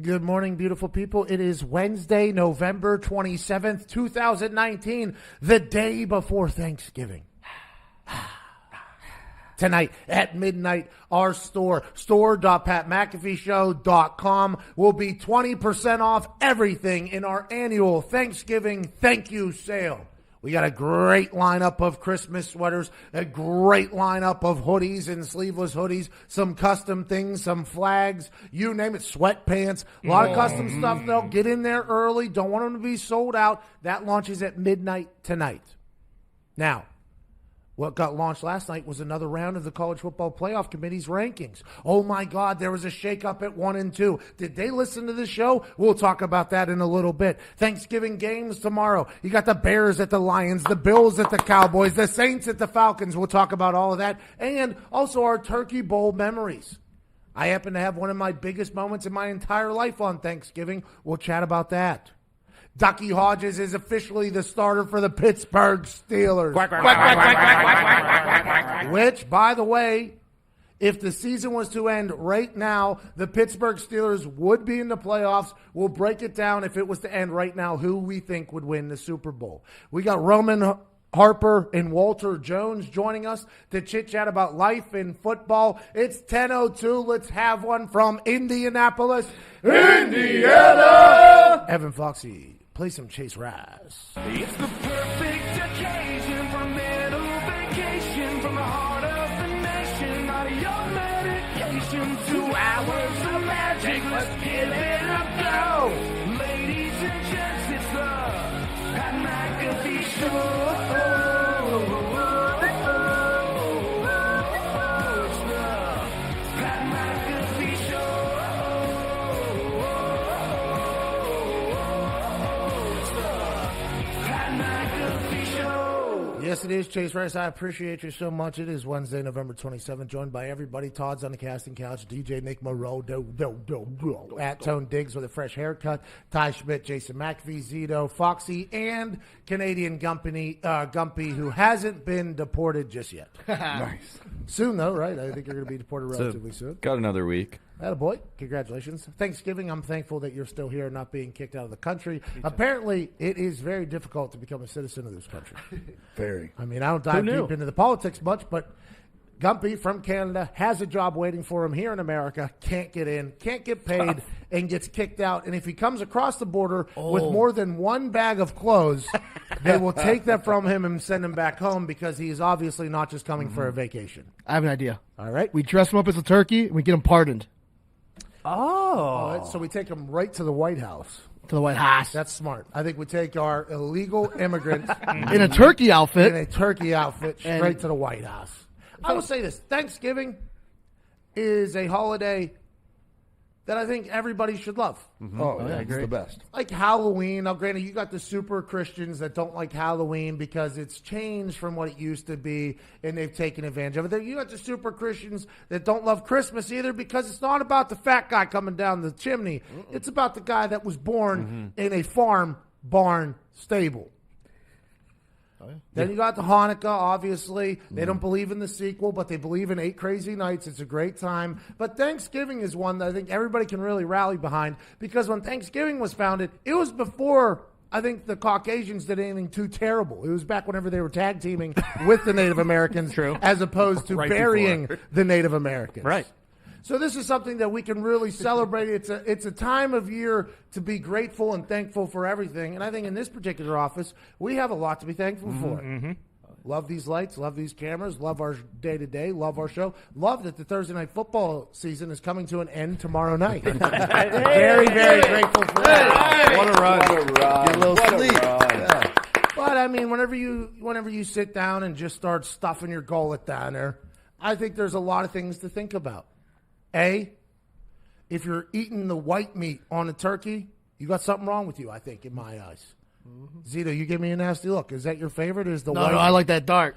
Good morning, beautiful people. It is Wednesday, November 27th, 2019, the day before Thanksgiving. Tonight at midnight, our store.patmcafeeshow.com will be 20% off everything in our annual Thanksgiving thank you sale. We got a great lineup of Christmas sweaters, a great lineup of hoodies and sleeveless hoodies, some custom things, some flags, you name it, sweatpants, a lot of custom stuff. They'll get in there early. Don't want them to be sold out. That launches at midnight tonight. Now, what got launched last night was another round of the College Football Playoff Committee's rankings. Oh, my God, there was a shakeup at 1 and 2. Did they listen to the show? We'll talk about that in a little bit. Thanksgiving games tomorrow. You got the Bears at the Lions, the Bills at the Cowboys, the Saints at the Falcons. We'll talk about all of that. And also our Turkey Bowl memories. I happen to have one of my biggest moments in my entire life on Thanksgiving. We'll chat about that. Ducky Hodges is officially the starter for the Pittsburgh Steelers. Quack, quack, quack, quack, quack, quack, quack, quack, quack, quack. Which, by the way, if the season was to end right now, the Pittsburgh Steelers would be in the playoffs. We'll break it down if it was to end right now, who we think would win the Super Bowl. We got Roman Harper and Walter Jones joining us to chit-chat about life in football. It's 10:02. Let's have one from Indianapolis, Indiana. Evan Foxy. Play some Chase Rice. It's the perfect occasion for a little vacation from the heart of the nation. Not your medication, 2 hours of magic. Let's give it a go. Ladies and gents, it's the Pat McAfee Show. It's the Pat McAfee Show. Yes, it is, Chase Rice. I appreciate you so much. It is Wednesday, November 27th, joined by everybody. Todd's on the casting couch, DJ Nick Moreau, at Tone Diggs with a fresh haircut, Ty Schmidt, Jason McAfee, Zito, Foxy, and Canadian Gumpy, who hasn't been deported just yet. Nice. Soon, though, right? I think you're going to be deported relatively soon. Got another week. Attaboy. Congratulations. Thanksgiving, I'm thankful that you're still here, not being kicked out of the country. Apparently, it is very difficult to become a citizen of this country. Very. I mean, I don't dive deep into the politics much, but Gumpy from Canada has a job waiting for him here in America, can't get in, can't get paid, and gets kicked out. And if he comes across the border with more than one bag of clothes, they will take that from him and send him back home because he is obviously not just coming for a vacation. I have an idea. All right? We dress him up as a turkey, and we get him pardoned. All right, so we take him right to the White House. To the White House. That's smart. I think we take our illegal immigrants in a turkey outfit. In a turkey outfit straight to the White House. I will say this. Thanksgiving is a holiday that I think everybody should love. Mm-hmm. Oh, yeah, it's the best. Like Halloween. Now, granted, you got the super Christians that don't like Halloween because it's changed from what it used to be, and they've taken advantage of it. You got the super Christians that don't love Christmas either because it's not about the fat guy coming down the chimney. It's about the guy that was born in a farm, barn, stable. Then you got the Hanukkah, obviously. They don't believe in the sequel, but they believe in 8 Crazy Nights. It's a great time. But Thanksgiving is one that I think everybody can really rally behind because when Thanksgiving was founded, it was before, I think, the Caucasians did anything too terrible. It was back whenever they were tag teaming with the Native Americans as opposed to burying the Native Americans. Right. So this is something that we can really celebrate. It's a time of year to be grateful and thankful for everything. And I think in this particular office, we have a lot to be thankful for. Mm-hmm. Love these lights, love these cameras, love our day-to-day, love our show. Love that the Thursday night football season is coming to an end tomorrow night. Very, very grateful for that. What a run. What a run. Get a little sleep. Yeah. But, I mean, whenever you sit down and just start stuffing your gullet down there, I think there's a lot of things to think about. If you're eating the white meat on a turkey, you got something wrong with you, I think, in my eyes. Mm-hmm. Zito, you give me a nasty look. Is that your favorite? Is the white? No, I like that dark.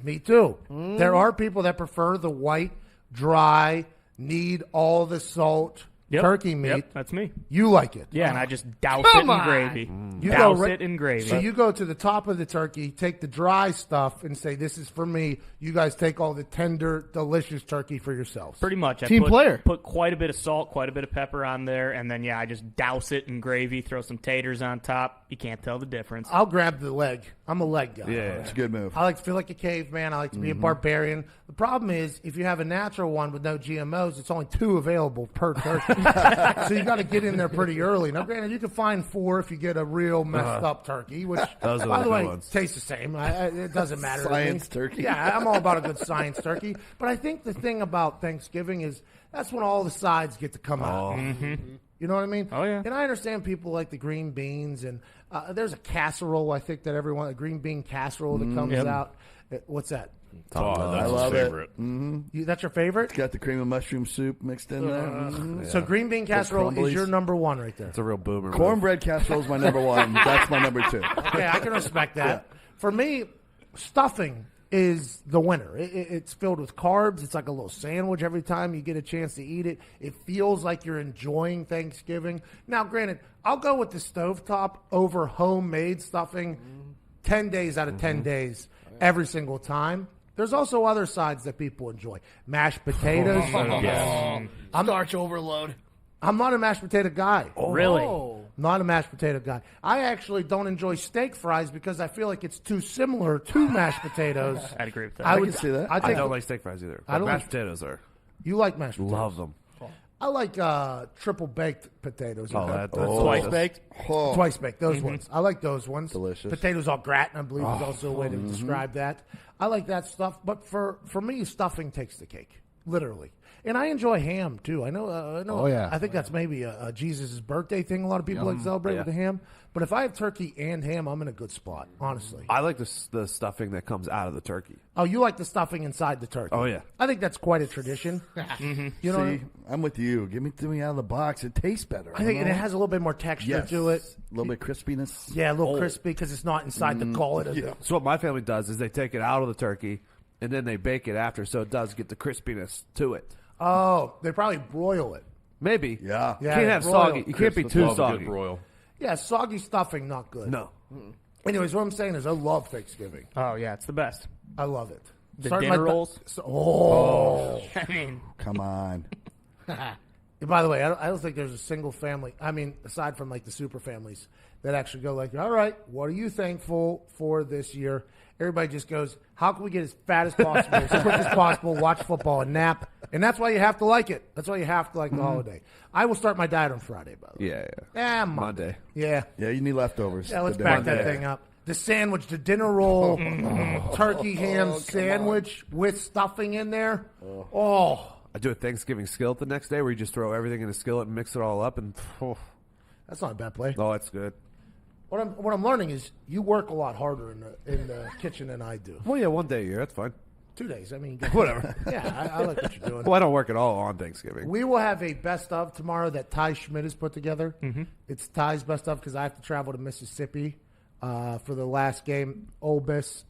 Me too. There are people that prefer the white, dry, need all the salt, turkey meat. Yep, that's me. You like it. Yeah, and I just douse it in gravy. You Douse go it in gravy. So you go to the top of the turkey, take the dry stuff, and say, "This is for me." You guys take all the tender, delicious turkey for yourselves. Pretty much. Team player. Put quite a bit of salt, quite a bit of pepper on there, and then, I just douse it in gravy, throw some taters on top. You can't tell the difference. I'll grab the leg. I'm a leg guy. Yeah, it's a good move. I like to feel like a caveman. I like to be a barbarian. The problem is, if you have a natural one with no GMOs, it's only 2 available per turkey. So you got to get in there pretty early. Now, granted, you can find 4 if you get a real messed up turkey, which, Those are by the the good way, ones. tastes the same. It doesn't matter. Science to me. turkey. Yeah, I'm all about a good science turkey. But I think the thing about Thanksgiving is that's when all the sides get to come out. You know what I mean? Oh, yeah. And I understand people like the green beans, and there's a casserole, I think, that everyone, a green bean casserole that comes out. What's that? I love it. That's your favorite? It's got the cream of mushroom soup mixed in there. So green bean casserole is crumblies. your number one right there. It's a real boomer. move. Cornbread casserole is my number 1. That's my number 2. Okay, I can respect that. For me, stuffing is the winner. It's filled with carbs. It's like a little sandwich every time you get a chance to eat it. It feels like you're enjoying Thanksgiving. Now, granted, I'll go with the stovetop over homemade stuffing 10 days out of 10 days every single time. There's also other sides that people enjoy. Mashed potatoes. Starch overload. I'm not a mashed potato guy. Really? Not a mashed potato guy. I actually don't enjoy steak fries because I feel like it's too similar to mashed potatoes. I'd agree with that. I can see that. I I think don't like steak fries either. I But don't mashed like- potatoes are. you like mashed potatoes. Love them. I like triple baked potatoes. Oh, that's Twice baked? Oh. Twice baked. Those ones. I like those ones. Delicious. Potatoes au gratin, I believe, is also a way to describe that. I like that stuff. But for me, stuffing takes the cake, literally. And I enjoy ham too. I know. Oh, yeah. I think that's maybe a Jesus' birthday thing. A lot of people like to celebrate with the ham. But if I have turkey and ham, I'm in a good spot. Honestly. I like the stuffing that comes out of the turkey. Oh, you like the stuffing inside the turkey? Oh, yeah. I think that's quite a tradition. You know, See, I'm with you. Give me out of the box. It tastes better. I think and it has a little bit more texture yes. to it. A little bit crispiness. Yeah, a little crispy because it's not inside the gullet. Of the, So what my family does is they take it out of the turkey and then they bake it after, so it does get the crispiness to it. Oh, they probably broil it. Maybe. Yeah. You Yeah, can't have broil. soggy. You can't be too Love a soggy. good broil. Yeah, soggy stuffing, not good. No. Anyways, what I'm saying is I love Thanksgiving. Oh, yeah, it's the best. I love it. The Starting dinner like rolls? I mean, Come on. by the way, I don't think there's a single family, I mean, aside from like the super families, that actually go like, all right, what are you thankful for this year? Everybody just goes, how can we get as fat as possible, as quick as possible, watch football and nap? And that's why you have to like it. That's why you have to like the holiday. I will start my diet on Friday, by the way. Yeah. Monday. Monday. Yeah. Yeah, you need leftovers. Yeah, let's today. back that thing up. The sandwich, the dinner roll, turkey ham sandwich with stuffing in there. Oh, I do a Thanksgiving skillet the next day where you just throw everything in a skillet and mix it all up, and that's not a bad play. oh, it's good. What I'm learning is you work a lot harder in the kitchen than I do. Well, yeah, one day a year, that's fine. 2 days. I mean, you Whatever. Yeah, I like what you're doing. Well, I don't work at all on Thanksgiving. We will have a best of tomorrow that Ty Schmidt has put together. It's Ty's best of because I have to travel to Mississippi for the last game. Ole Miss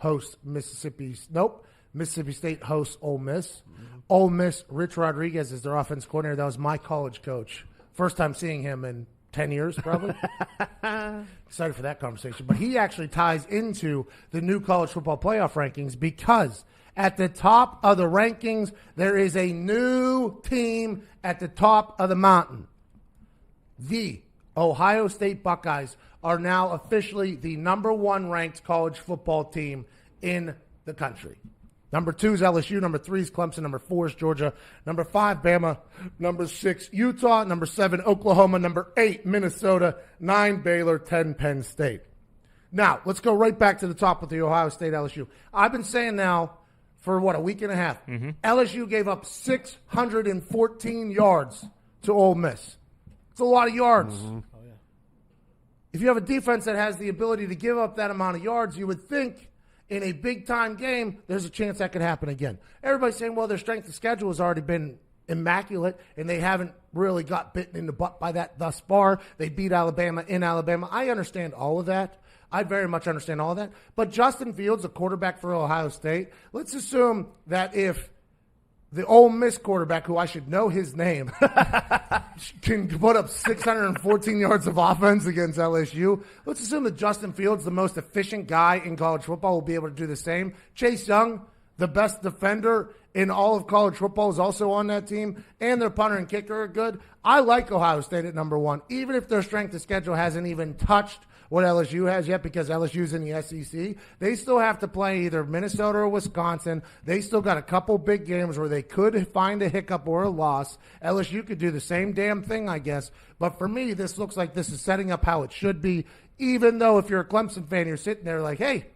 hosts Mississippi State hosts Ole Miss. Ole Miss, Rich Rodriguez is their offense coordinator. That was my college coach. First time seeing him in 10 years, probably. Excited for that conversation. But he actually ties into the new college football playoff rankings because at the top of the rankings, there is a new team at the top of the mountain. The Ohio State Buckeyes are now officially the number 1 ranked college football team in the country. Number 2 is LSU. Number 3 is Clemson. Number 4 is Georgia. Number 5, Bama. Number 6, Utah. Number 7, Oklahoma. Number 8, Minnesota. 9, Baylor. 10, Penn State. Now, let's go right back to the top with the Ohio State LSU. I've been saying now for, a week and a half. LSU gave up 614 yards to Ole Miss. It's a lot of yards. If you have a defense that has the ability to give up that amount of yards, you would think in a big-time game, there's a chance that could happen again. Everybody's saying, well, their strength of schedule has already been immaculate, and they haven't really got bitten in the butt by that thus far. They beat Alabama in Alabama. I understand all of that. I very much understand all of that. But Justin Fields, the quarterback for Ohio State, let's assume that if the Ole Miss quarterback, who I should know his name, can put up 614 yards of offense against LSU. Let's assume that Justin Fields, the most efficient guy in college football, will be able to do the same. Chase Young, the best defender in all of college football, is also on that team, and their punter and kicker are good. I like Ohio State at number 1, even if their strength of schedule hasn't even touched what LSU has yet, because LSU's in the SEC. They still have to play either Minnesota or Wisconsin. They still got a couple big games where they could find a hiccup or a loss. LSU could do the same damn thing, I guess. But for me, this looks like this is setting up how it should be, even though if you're a Clemson fan, you're sitting there like, hey,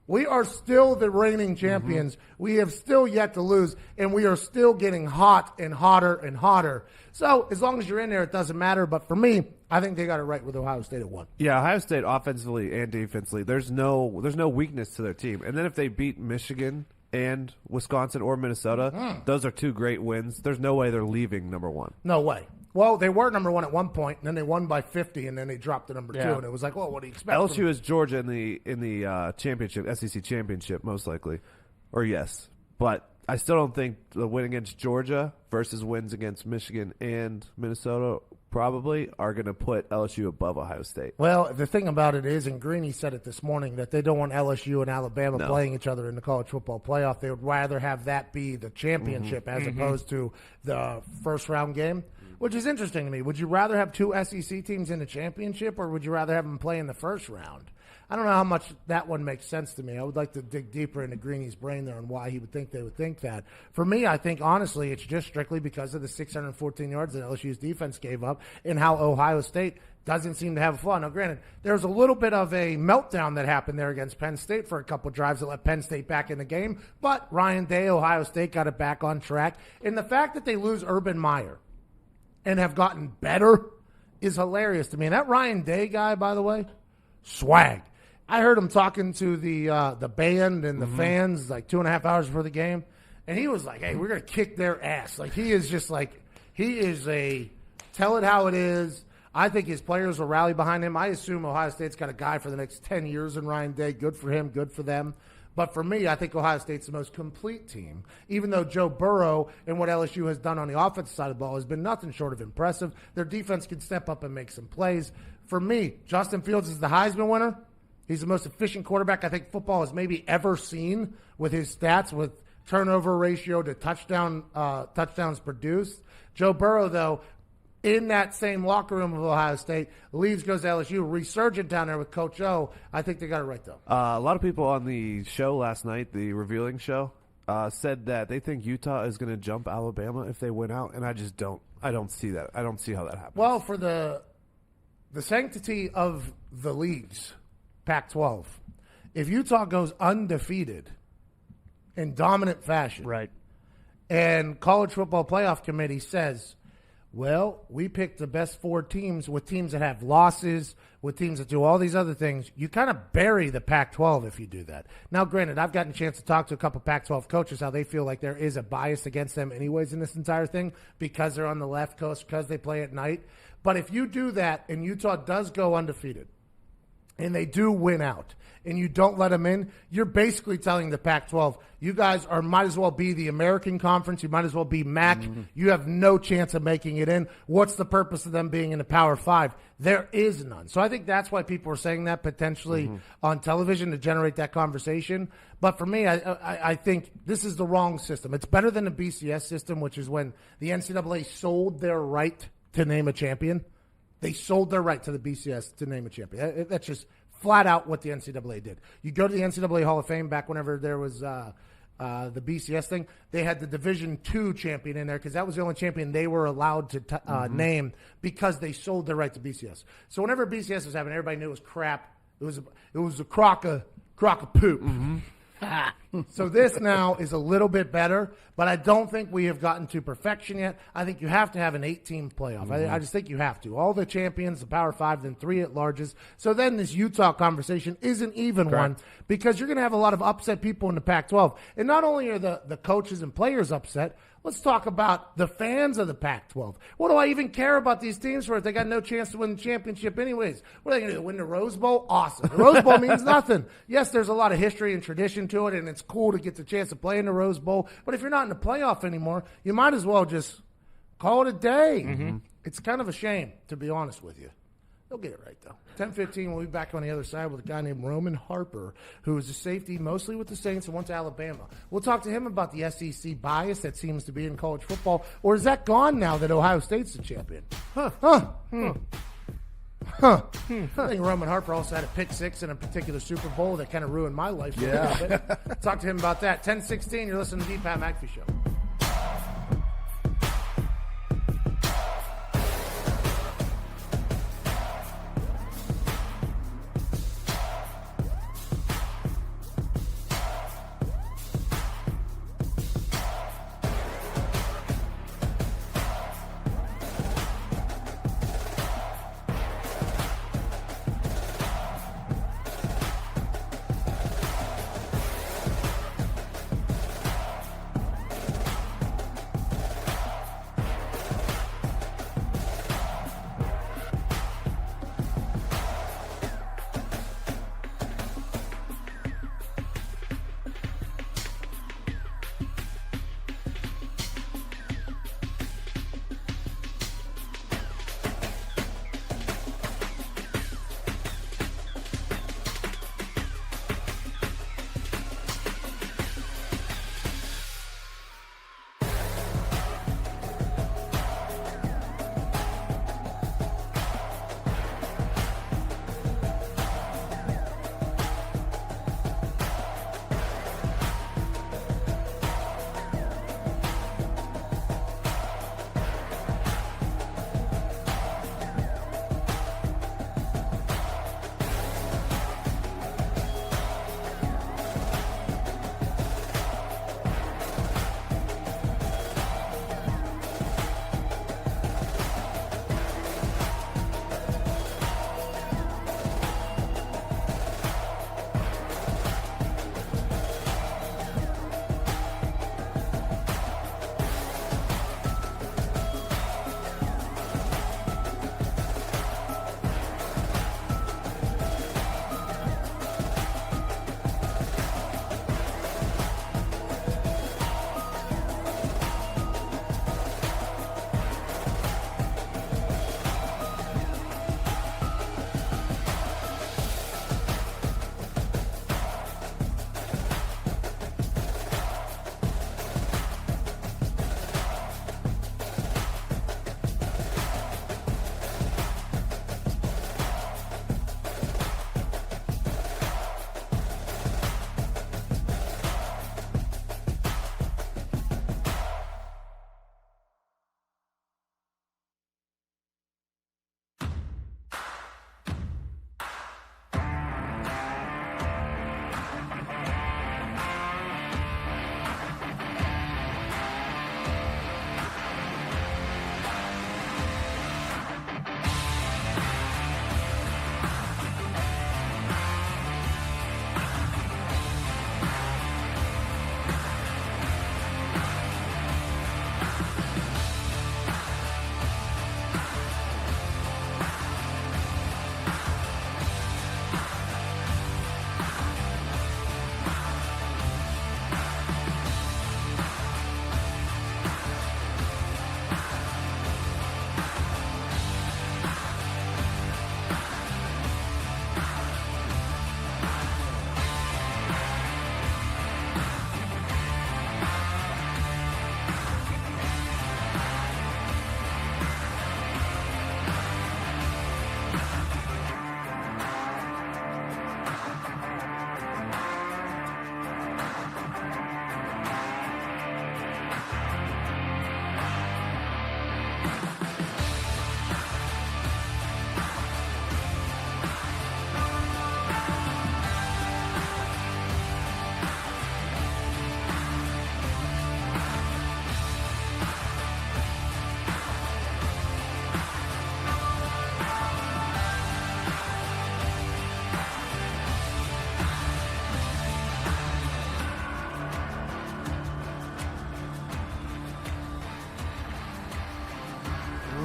we are still the reigning champions. We have still yet to lose, and we are still getting hot and hotter and hotter. So as long as you're in there, it doesn't matter. But for me, I think they got it right with Ohio State at 1. Yeah, Ohio State offensively and defensively, there's no weakness to their team. And then if they beat Michigan and Wisconsin or Minnesota, those are 2 great wins. There's no way they're leaving number 1. No way. Well, they were number 1 at one point, and then they won by 50, and then they dropped to number 2, and it was like, well, what do you expect? LSU is Georgia in the championship, SEC championship, most likely, or yes. But I still don't think the win against Georgia versus wins against Michigan and Minnesota probably are going to put LSU above Ohio State. Well, the thing about it is, and Greeny said it this morning, that they don't want LSU and Alabama playing each other in the college football playoff. They would rather have that be the championship as opposed to the first-round game. Which is interesting to me. Would you rather have 2 SEC teams in the championship, or would you rather have them play in the first round? I don't know how much that one makes sense to me. I would like to dig deeper into Greeny's brain there and why he would think they would think that. For me, I think, honestly, it's just strictly because of the 614 yards that LSU's defense gave up and how Ohio State doesn't seem to have a flaw. Now, granted, there's a little bit of a meltdown that happened there against Penn State for a couple drives that let Penn State back in the game, but Ryan Day, Ohio State, got it back on track. And the fact that they lose Urban Meyer and have gotten better is hilarious to me. And that Ryan Day guy, by the way, swag. I heard him talking to the band and the fans like 2.5 hours before the game, and he was like, hey, we're going to kick their ass. Like, he is just like, he is a tell it how it is. I think his players will rally behind him. I assume Ohio State's got a guy for the next 10 years in Ryan Day. Good for him, good for them. But for me, I think Ohio State's the most complete team, even though Joe Burrow and what LSU has done on the offensive side of the ball has been nothing short of impressive. Their defense can step up and make some plays. For me, Justin Fields is the Heisman winner. He's the most efficient quarterback I think football has maybe ever seen with his stats, with turnover ratio to touchdowns produced. Joe Burrow, though, in that same locker room of Ohio State, leaves, goes to LSU, resurgent down there with Coach O. I think they got it right, though. A lot of people on the show last night, the revealing show, said that they think Utah is going to jump Alabama if they win out, and I just don't. I don't see that. I don't see how that happens. Well, for the sanctity of the leagues, Pac-12, if Utah goes undefeated in dominant fashion, Right. and College Football Playoff Committee says, well, we picked the best 4 teams with teams that have losses, with teams that do all these other things, you kind of bury the Pac-12 if you do that. Now, granted, I've gotten a chance to talk to a couple Pac-12 coaches how they feel like there is a bias against them anyways in this entire thing because they're on the left coast, because they play at night. But if you do that and Utah does go undefeated and they do win out, and you don't let them in, you're basically telling the Pac-12, you guys might as well be the American Conference. You might as well be MAC. You have no chance of making it in. What's the purpose of them being in the Power 5? There is none. So I think that's why people are saying that potentially on television to generate that conversation. But for me, I think this is the wrong system. It's better than the BCS system, which is when the NCAA sold their right to name a champion. They sold their right to the BCS to name a champion. That's just flat out what the NCAA did. You go to the NCAA Hall of Fame back whenever there was the BCS thing. They had the Division II champion in there because that was the only champion they were allowed to name because they sold their right to BCS. So whenever BCS was happening, everybody knew it was crap. It was a crock of poop. So this now is a little bit better, but I don't think we have gotten to perfection yet. I think you have to have an 8-team playoff. I just think you have to. All the champions, the Power 5, then 3 at larges. So then this Utah conversation is an even one because you're going to have a lot of upset people in the Pac-12. And not only are the coaches and players upset, let's talk about the fans of the Pac-12. What do I even care about these teams for if they got no chance to win the championship anyways? What are they going to do, win the Rose Bowl? Awesome. The Rose Bowl means nothing. Yes, there's a lot of history and tradition to it, and it's cool to get the chance to play in the Rose Bowl. But if you're not in the playoff anymore, you might as well just call it a day. It's kind of a shame, to be honest with you. They'll get it right, though. 10:15, we'll be back on the other side with a guy named Roman Harper, who is a safety mostly with the Saints and went to Alabama. We'll talk to him about the SEC bias that seems to be in college football. Or is that gone now that Ohio State's the champion? I think Roman Harper also had a pick six in a particular Super Bowl that kind of ruined my life for a little bit. Talk to him about that. 10:16, you're listening to the Pat McAfee Show.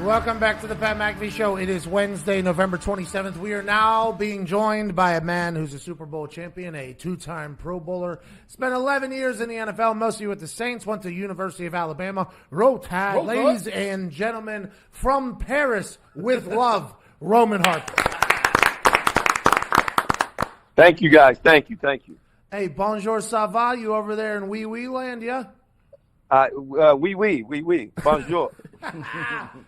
Welcome back to the Pat McAfee Show. It is Wednesday, November 27th. We are now being joined by a man who's a Super Bowl champion, a two-time Pro Bowler, spent 11 years in the NFL, mostly with the Saints, went to University of Alabama, Rotad. Ladies and gentlemen, from Paris with love, Roman Harper. Thank you, guys. Thank you. Hey, bonjour, ça va? You over there in wee land, yeah? Oui. Bonjour.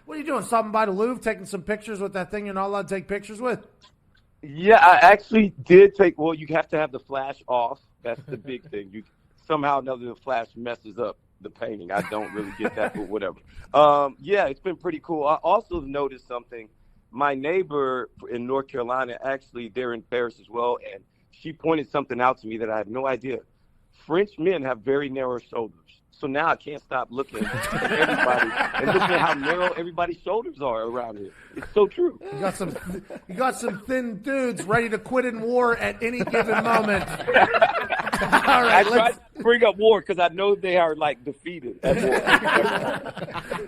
What are you doing? Stopping by the Louvre, taking some pictures with that thing you're not allowed to take pictures with? Yeah, I actually did take. Well, you have to have the flash off. That's the big thing. You somehow or another the flash messes up the painting. I don't really get that, but whatever. Yeah, it's been pretty cool. I also noticed something. My neighbor in North Carolina, actually, they're in Paris as well, and she pointed something out to me that I had no idea. French men have very narrow shoulders. So now I can't stop looking at everybody and looking at how narrow everybody's shoulders are around here. It's so true. You got some thin dudes ready to quit in war at any given moment. All right, I tried to bring up war because I know they are like defeated at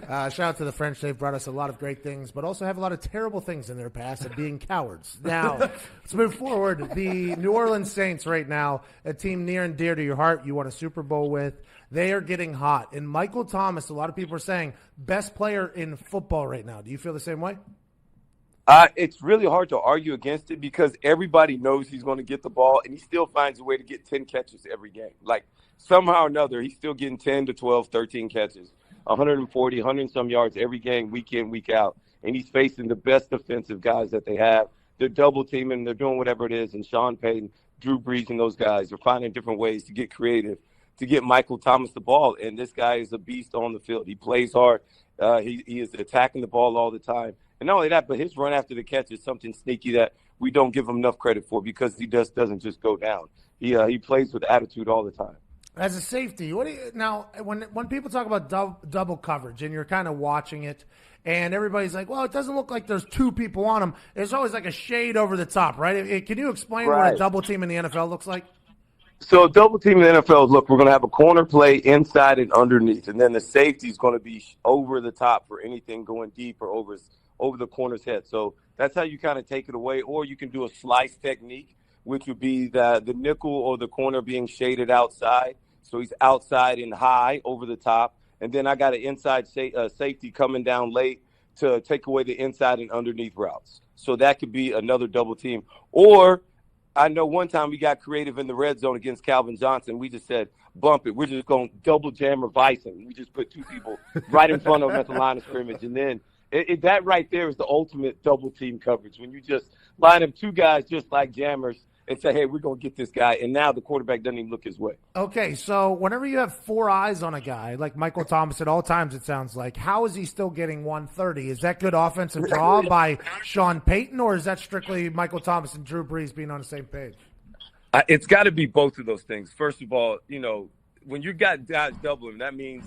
war. Shout out to the French. They've brought us a lot of great things, but also have a lot of terrible things in their past of being cowards. Now, let's move forward. The New Orleans Saints right now, a team near and dear to your heart. You won a Super Bowl with. They are getting hot. And Michael Thomas, a lot of people are saying, best player in football right now. Do you feel the same way? It's really hard to argue against it because everybody knows he's going to get the ball, and he still finds a way to get 10 catches every game. Like, somehow or another, he's still getting 10 to 12, 13 catches, 140, 100 and some yards every game, week in, week out. And he's facing the best defensive guys that they have. They're double teaming. They're doing whatever it is. And Sean Payton, Drew Brees, and those guys are finding different ways to get creative to get Michael Thomas the ball. And this guy is a beast on the field. He plays hard. He is attacking the ball all the time. And not only that, but his run after the catch is something sneaky that we don't give him enough credit for because he doesn't just go down. He plays with attitude all the time. As a safety, now when people talk about double coverage and you're kind of watching it and everybody's like, well, it doesn't look like there's two people on him. There's always like a shade over the top, right? Can you explain what a double team in the NFL looks like? So double team in the NFL, look, we're going to have a corner play inside and underneath, and then the safety is going to be over the top for anything going deep or over the corner's head. So that's how you kind of take it away. Or you can do a slice technique, which would be the nickel or the corner being shaded outside. So he's outside and high over the top. And then I got an inside safety coming down late to take away the inside and underneath routes. So that could be another double team. Or I know one time we got creative in the red zone against Calvin Johnson. We just said, bump it. We're just going to double jam or vice him. We just put two people right in front of him at the line of scrimmage. And then that right there is the ultimate double team coverage. When you just line up two guys just like jammers and say, hey, we're going to get this guy. And now the quarterback doesn't even look his way. Okay, so whenever you have four eyes on a guy, like Michael Thomas at all times, it sounds like, how is he still getting 130? Is that good offensive draw by Sean Payton, or is that strictly Michael Thomas and Drew Brees being on the same page? It's got to be both of those things. First of all, when you got guys doubling, that means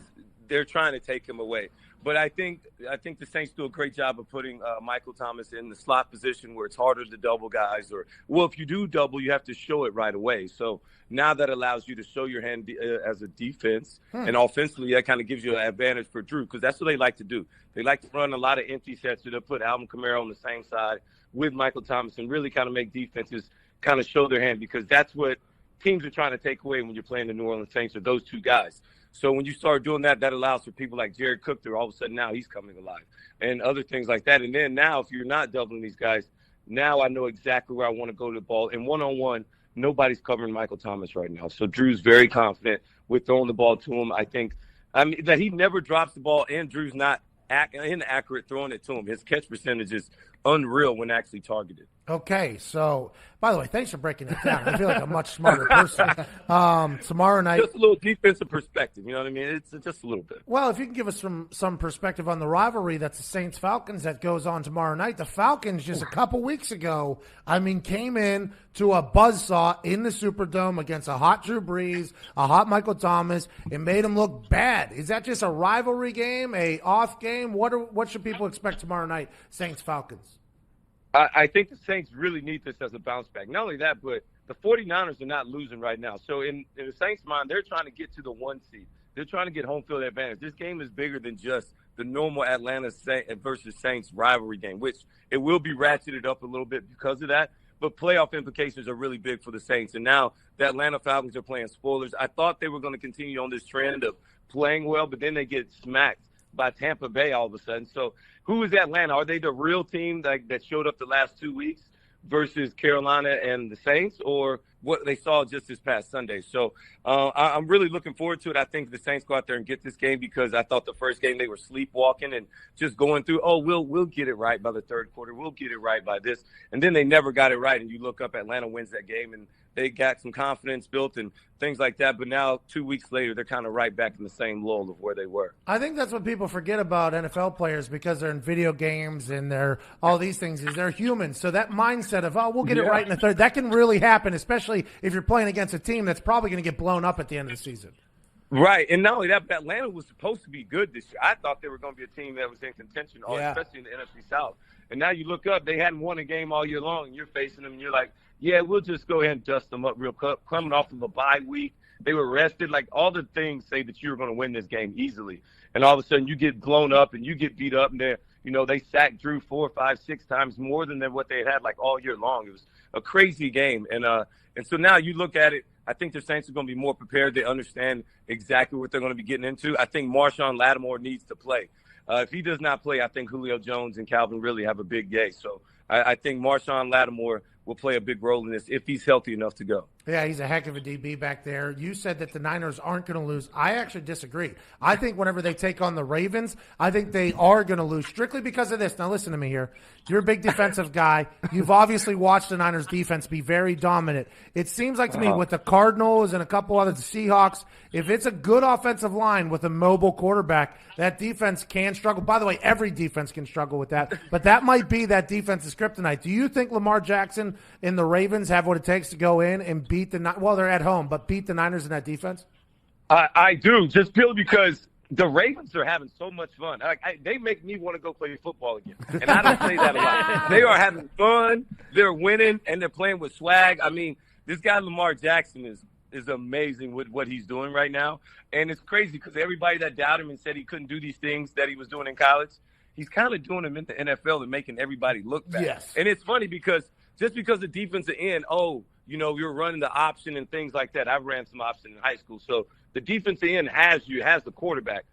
they're trying to take him away. But I think the Saints do a great job of putting Michael Thomas in the slot position where it's harder to double guys. If you do double, you have to show it right away. So now that allows you to show your hand as a defense. And offensively, that kind of gives you an advantage for Drew because that's what they like to do. They like to run a lot of empty sets. So they'll put Alvin Kamara on the same side with Michael Thomas and really kind of make defenses kind of show their hand because that's what teams are trying to take away when you're playing the New Orleans Saints are those two guys. So when you start doing that, that allows for people like Jared Cook to all of a sudden now he's coming alive and other things like that. And then now if you're not doubling these guys, now I know exactly where I want to go to the ball. And one-on-one, nobody's covering Michael Thomas right now. So Drew's very confident with throwing the ball to him. I think that he never drops the ball and Drew's not inaccurate throwing it to him. His catch percentage is unreal when actually targeted. Okay, so by the way, thanks for breaking that down. I feel like a much smarter person. Tomorrow night, just a little defensive perspective. You know what I mean? It's just a little bit. Well, if you can give us some perspective on the rivalry that's the Saints Falcons that goes on tomorrow night. The Falcons just a couple weeks ago, came in to a buzzsaw in the Superdome against a hot Drew Brees, a hot Michael Thomas, and made them look bad. Is that just a rivalry game, a off game? What should people expect tomorrow night, Saints Falcons? I think the Saints really need this as a bounce back. Not only that, but the 49ers are not losing right now. So in the Saints' mind, they're trying to get to the 1 seed. They're trying to get home field advantage. This game is bigger than just the normal Atlanta versus Saints rivalry game, which it will be ratcheted up a little bit because of that. But playoff implications are really big for the Saints. And now the Atlanta Falcons are playing spoilers. I thought they were going to continue on this trend of playing well, but then they get smacked by Tampa Bay all of a sudden. So who is Atlanta? Are they the real team that showed up the last 2 weeks versus Carolina and the Saints, or what they saw just this past Sunday? So I'm really looking forward to it. I think the Saints go out there and get this game, because I thought the first game they were sleepwalking and just going through, we'll get it right by the third quarter. We'll get it right by this. And then they never got it right. And you look up, Atlanta wins that game, and they got some confidence built and things like that. But now 2 weeks later, they're kind of right back in the same lull of where they were. I think that's what people forget about NFL players, because they're in video games and they're all these things, is they're humans. So that mindset of, we'll get it right in the third, that can really happen, especially if you're playing against a team that's probably going to get blown up at the end of the season. Right. And not only that, but Atlanta was supposed to be good this year. I thought they were going to be a team that was in contention, especially in the NFC South. And now you look up, they hadn't won a game all year long, and you're facing them, and you're like, yeah, we'll just go ahead and dust them up real quick. Coming off of a bye week, they were rested. Like, all the things say that you were going to win this game easily. And all of a sudden you get blown up and you get beat up, and they sacked Drew 4, 5, 6 times more than what they had like all year long. It was a crazy game. And so now you look at it, I think the Saints are going to be more prepared. They understand exactly what they're going to be getting into. I think Marshawn Lattimore needs to play. If he does not play, I think Julio Jones and Calvin really have a big day. So I think Marshawn Lattimore will play a big role in this if he's healthy enough to go. Yeah, he's a heck of a DB back there. You said that the Niners aren't going to lose. I actually disagree. I think whenever they take on the Ravens, I think they are going to lose strictly because of this. Now listen to me here. You're a big defensive guy. You've obviously watched the Niners defense be very dominant. It seems like to me with the Cardinals and a couple other Seahawks, if it's a good offensive line with a mobile quarterback, that defense can struggle. By the way, every defense can struggle with that, but that might be that defense's kryptonite. Do you think Lamar Jackson and the Ravens have what it takes to go in and beat they're at home, but beat the Niners in that defense? I do, just purely because the Ravens are having so much fun. They make me want to go play football again, and I don't say that a lot. They are having fun, they're winning, and they're playing with swag. I mean, this guy Lamar Jackson is amazing with what he's doing right now, and it's crazy because everybody that doubted him and said he couldn't do these things that he was doing in college, he's kind of doing them in the NFL and making everybody look bad. Yes. And it's funny because just because the defensive end, you're running the option and things like that. I ran some option in high school. So the defensive end has the quarterback.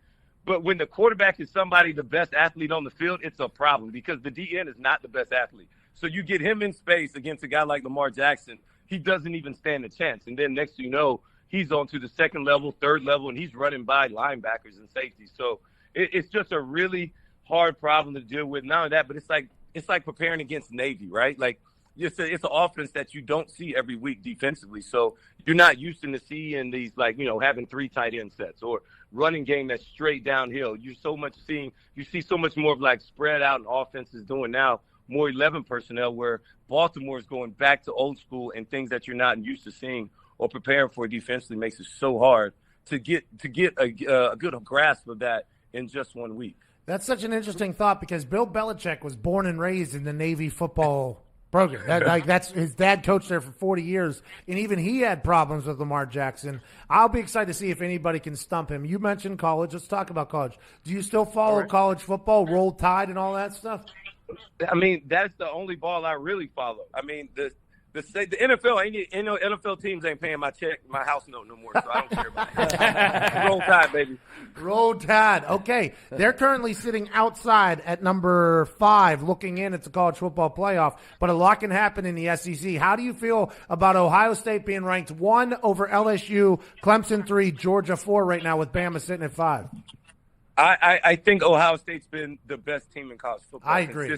But when the quarterback is somebody, the best athlete on the field, it's a problem because the DN is not the best athlete. So you get him in space against a guy like Lamar Jackson, he doesn't even stand a chance. And then next thing you know, he's on to the second level, third level, and he's running by linebackers and safeties. So it's just a really hard problem to deal with. Not only that, but it's like preparing against Navy, right? Like, it's an offense that you don't see every week defensively. So you're not used to seeing these, having 3 tight end sets or running game that's straight downhill. You see so much more of like spread out and offenses doing now, more 11 personnel, where Baltimore is going back to old school and things that you're not used to seeing or preparing for defensively makes it so hard to get a good grasp of that in just 1 week. That's such an interesting thought because Bill Belichick was born and raised in the Navy football program. That's his dad coached there for 40 years, and even he had problems with Lamar Jackson. I'll be excited to see if anybody can stump him. You mentioned college. Let's talk about college. Do you still follow college football, Roll Tide, and all that stuff? I mean, that's the only ball I really follow. I mean, the NFL, NFL teams ain't paying my house note no more, so I don't care about it. Roll Tide, baby. Roll Tide. Okay, they're currently sitting outside at number 5, looking in at the college football playoff, but a lot can happen in the SEC. How do you feel about Ohio State being ranked 1 over LSU, Clemson 3, Georgia 4 right now with Bama sitting at 5? I think Ohio State's been the best team in college football. I agree.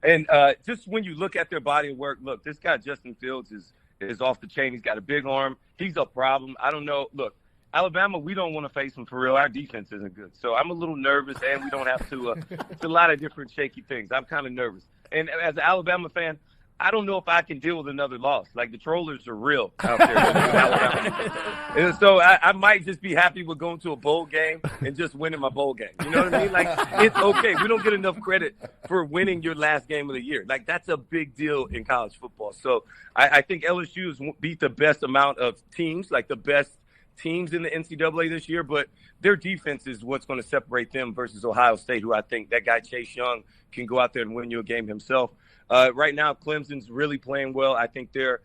And just when you look at their body of work, look, this guy Justin Fields is off the chain. He's got a big arm. He's a problem. I don't know. Look, Alabama, we don't want to face him for real. Our defense isn't good. So I'm a little nervous, and we don't have to it's a lot of different shaky things. I'm kind of nervous. And as an Alabama fan, I don't know if I can deal with another loss. Like, the trollers are real out there in Alabama. And so I might just be happy with going to a bowl game and just winning my bowl game. You know what I mean? Like, it's okay. We don't get enough credit for winning your last game of the year. Like, that's a big deal in college football. So I think LSU has beat the best amount of teams, like the best teams in the NCAA this year, but their defense is what's going to separate them versus Ohio State, who I think that guy Chase Young can go out there and win you a game himself. Right now, Clemson's really playing well. I think they're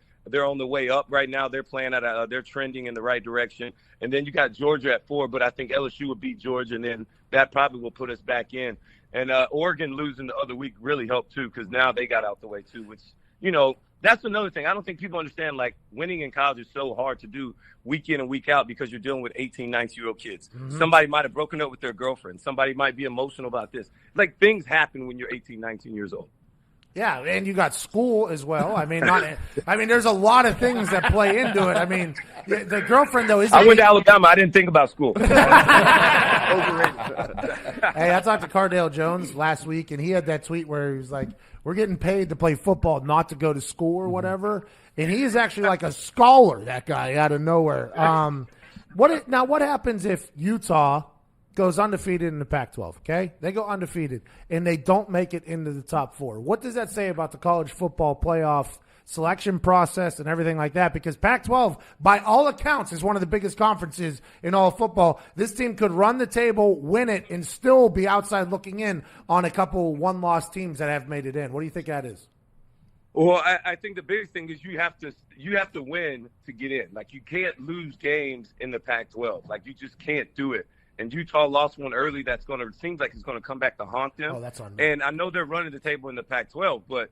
on the way up right now. They're playing they're trending in the right direction. And then you got Georgia at 4, but I think LSU will beat Georgia, and then that probably will put us back in. And Oregon losing the other week really helped too, because now they got out the way too, which, that's another thing. I don't think people understand, like, winning in college is so hard to do week in and week out because you're dealing with 18, 19-year-old kids. Mm-hmm. Somebody might have broken up with their girlfriend. Somebody might be emotional about this. Like, things happen when you're 18, 19 years old. Yeah, and you got school as well. I mean, there's a lot of things that play into it. I mean, the girlfriend, though, isn't. I went to Alabama. I didn't think about school. Hey, I talked to Cardale Jones last week, and he had that tweet where he was like, we're getting paid to play football, not to go to school or whatever. And he is actually like a scholar, that guy, out of nowhere. What happens if Utah goes undefeated in the Pac-12, okay? They go undefeated, and they don't make it into the top 4. What does that say about the college football playoff selection process and everything like that? Because Pac-12, by all accounts, is one of the biggest conferences in all of football. This team could run the table, win it, and still be outside looking in on a couple one-loss teams that have made it in. What do you think that is? Well, I think the biggest thing is you have to win to get in. Like, you can't lose games in the Pac-12. Like, you just can't do it. And Utah lost one early seems like it's going to come back to haunt them. Oh, that's on. And I know they're running the table in the Pac-12, but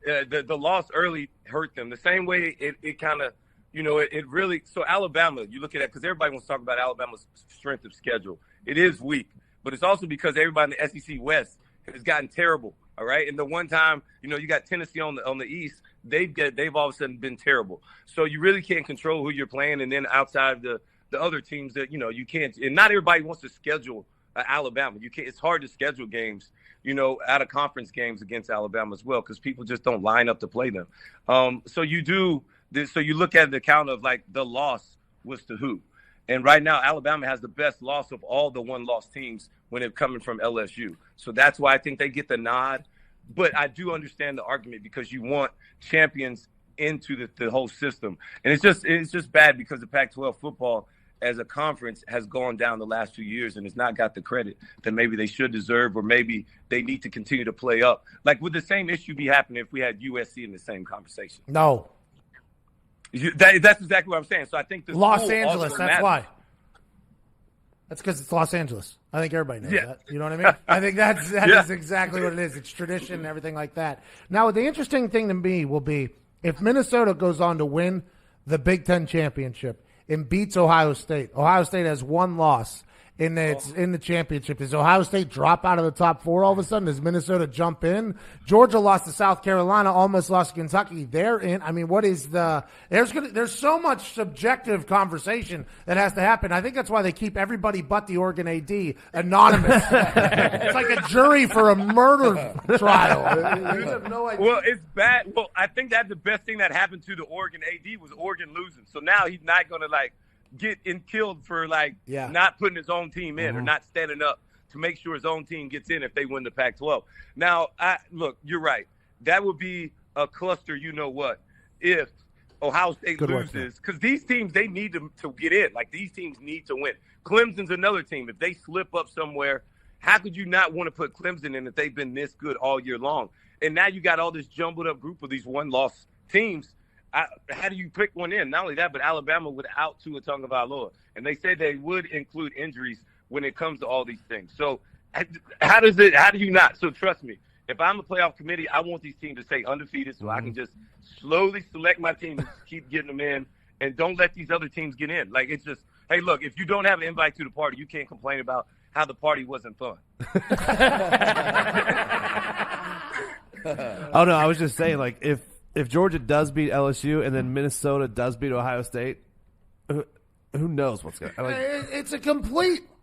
the loss early hurt them. The same way it kind of, it really – so Alabama, you look at that, because everybody wants to talk about Alabama's strength of schedule. It is weak, but it's also because everybody in the SEC West has gotten terrible, all right? And the one time, you got Tennessee on the East, they've all of a sudden been terrible. So you really can't control who you're playing, and then outside the other teams that, you can't, and not everybody wants to schedule Alabama. You can't, it's hard to schedule games, out of conference games against Alabama as well, because people just don't line up to play them. So you do this, so you look at the count of, like, the loss was to who. And right now, Alabama has the best loss of all the one-loss teams when it's coming from LSU. So that's why I think they get the nod. But I do understand the argument, because you want champions into the whole system. And it's just bad because the Pac-12 football as a conference has gone down the last 2 years and has not got the credit that maybe they should deserve, or maybe they need to continue to play up. Like, would the same issue be happening if we had USC in the same conversation? No. That's exactly what I'm saying. So I think Los Angeles, that's why. That's because it's Los Angeles. I think everybody knows that. You know what I mean? I think that is exactly what it is. It's tradition and everything like that. Now, the interesting thing to me will be if Minnesota goes on to win the Big Ten championship and beats Ohio State. Ohio State has one loss in the championship. Does Ohio State drop out of the top 4 all of a sudden? Does Minnesota jump in? Georgia lost to South Carolina, almost lost to Kentucky. They're in. I mean, what is there's so much subjective conversation that has to happen. I think that's why they keep everybody but the Oregon AD anonymous. It's like a jury for a murder trial. You have no idea. Well, it's bad. Well, I think that's the best thing that happened to the Oregon AD was Oregon losing. So now he's not going to, like, get killed for not putting his own team in or not standing up to make sure his own team gets in if they win the Pac-12. Now, look, you're right. That would be a cluster, if Ohio State loses. Because these teams, they need to get in. Like, these teams need to win. Clemson's another team. If they slip up somewhere, how could you not want to put Clemson in if they've been this good all year long? And now you got all this jumbled up group of these one-loss teams. How do you pick one in? Not only that, but Alabama without Tua Tagovailoa. And they said they would include injuries when it comes to all these things. So how do you not? So trust me, if I'm a playoff committee, I want these teams to stay undefeated so I can just slowly select my team and keep getting them in, and don't let these other teams get in. Like, it's just, hey, look, if you don't have an invite to the party, you can't complain about how the party wasn't fun. Oh, no, I was just saying, like, if Georgia does beat LSU and then Minnesota does beat Ohio State, who knows what's going to happen?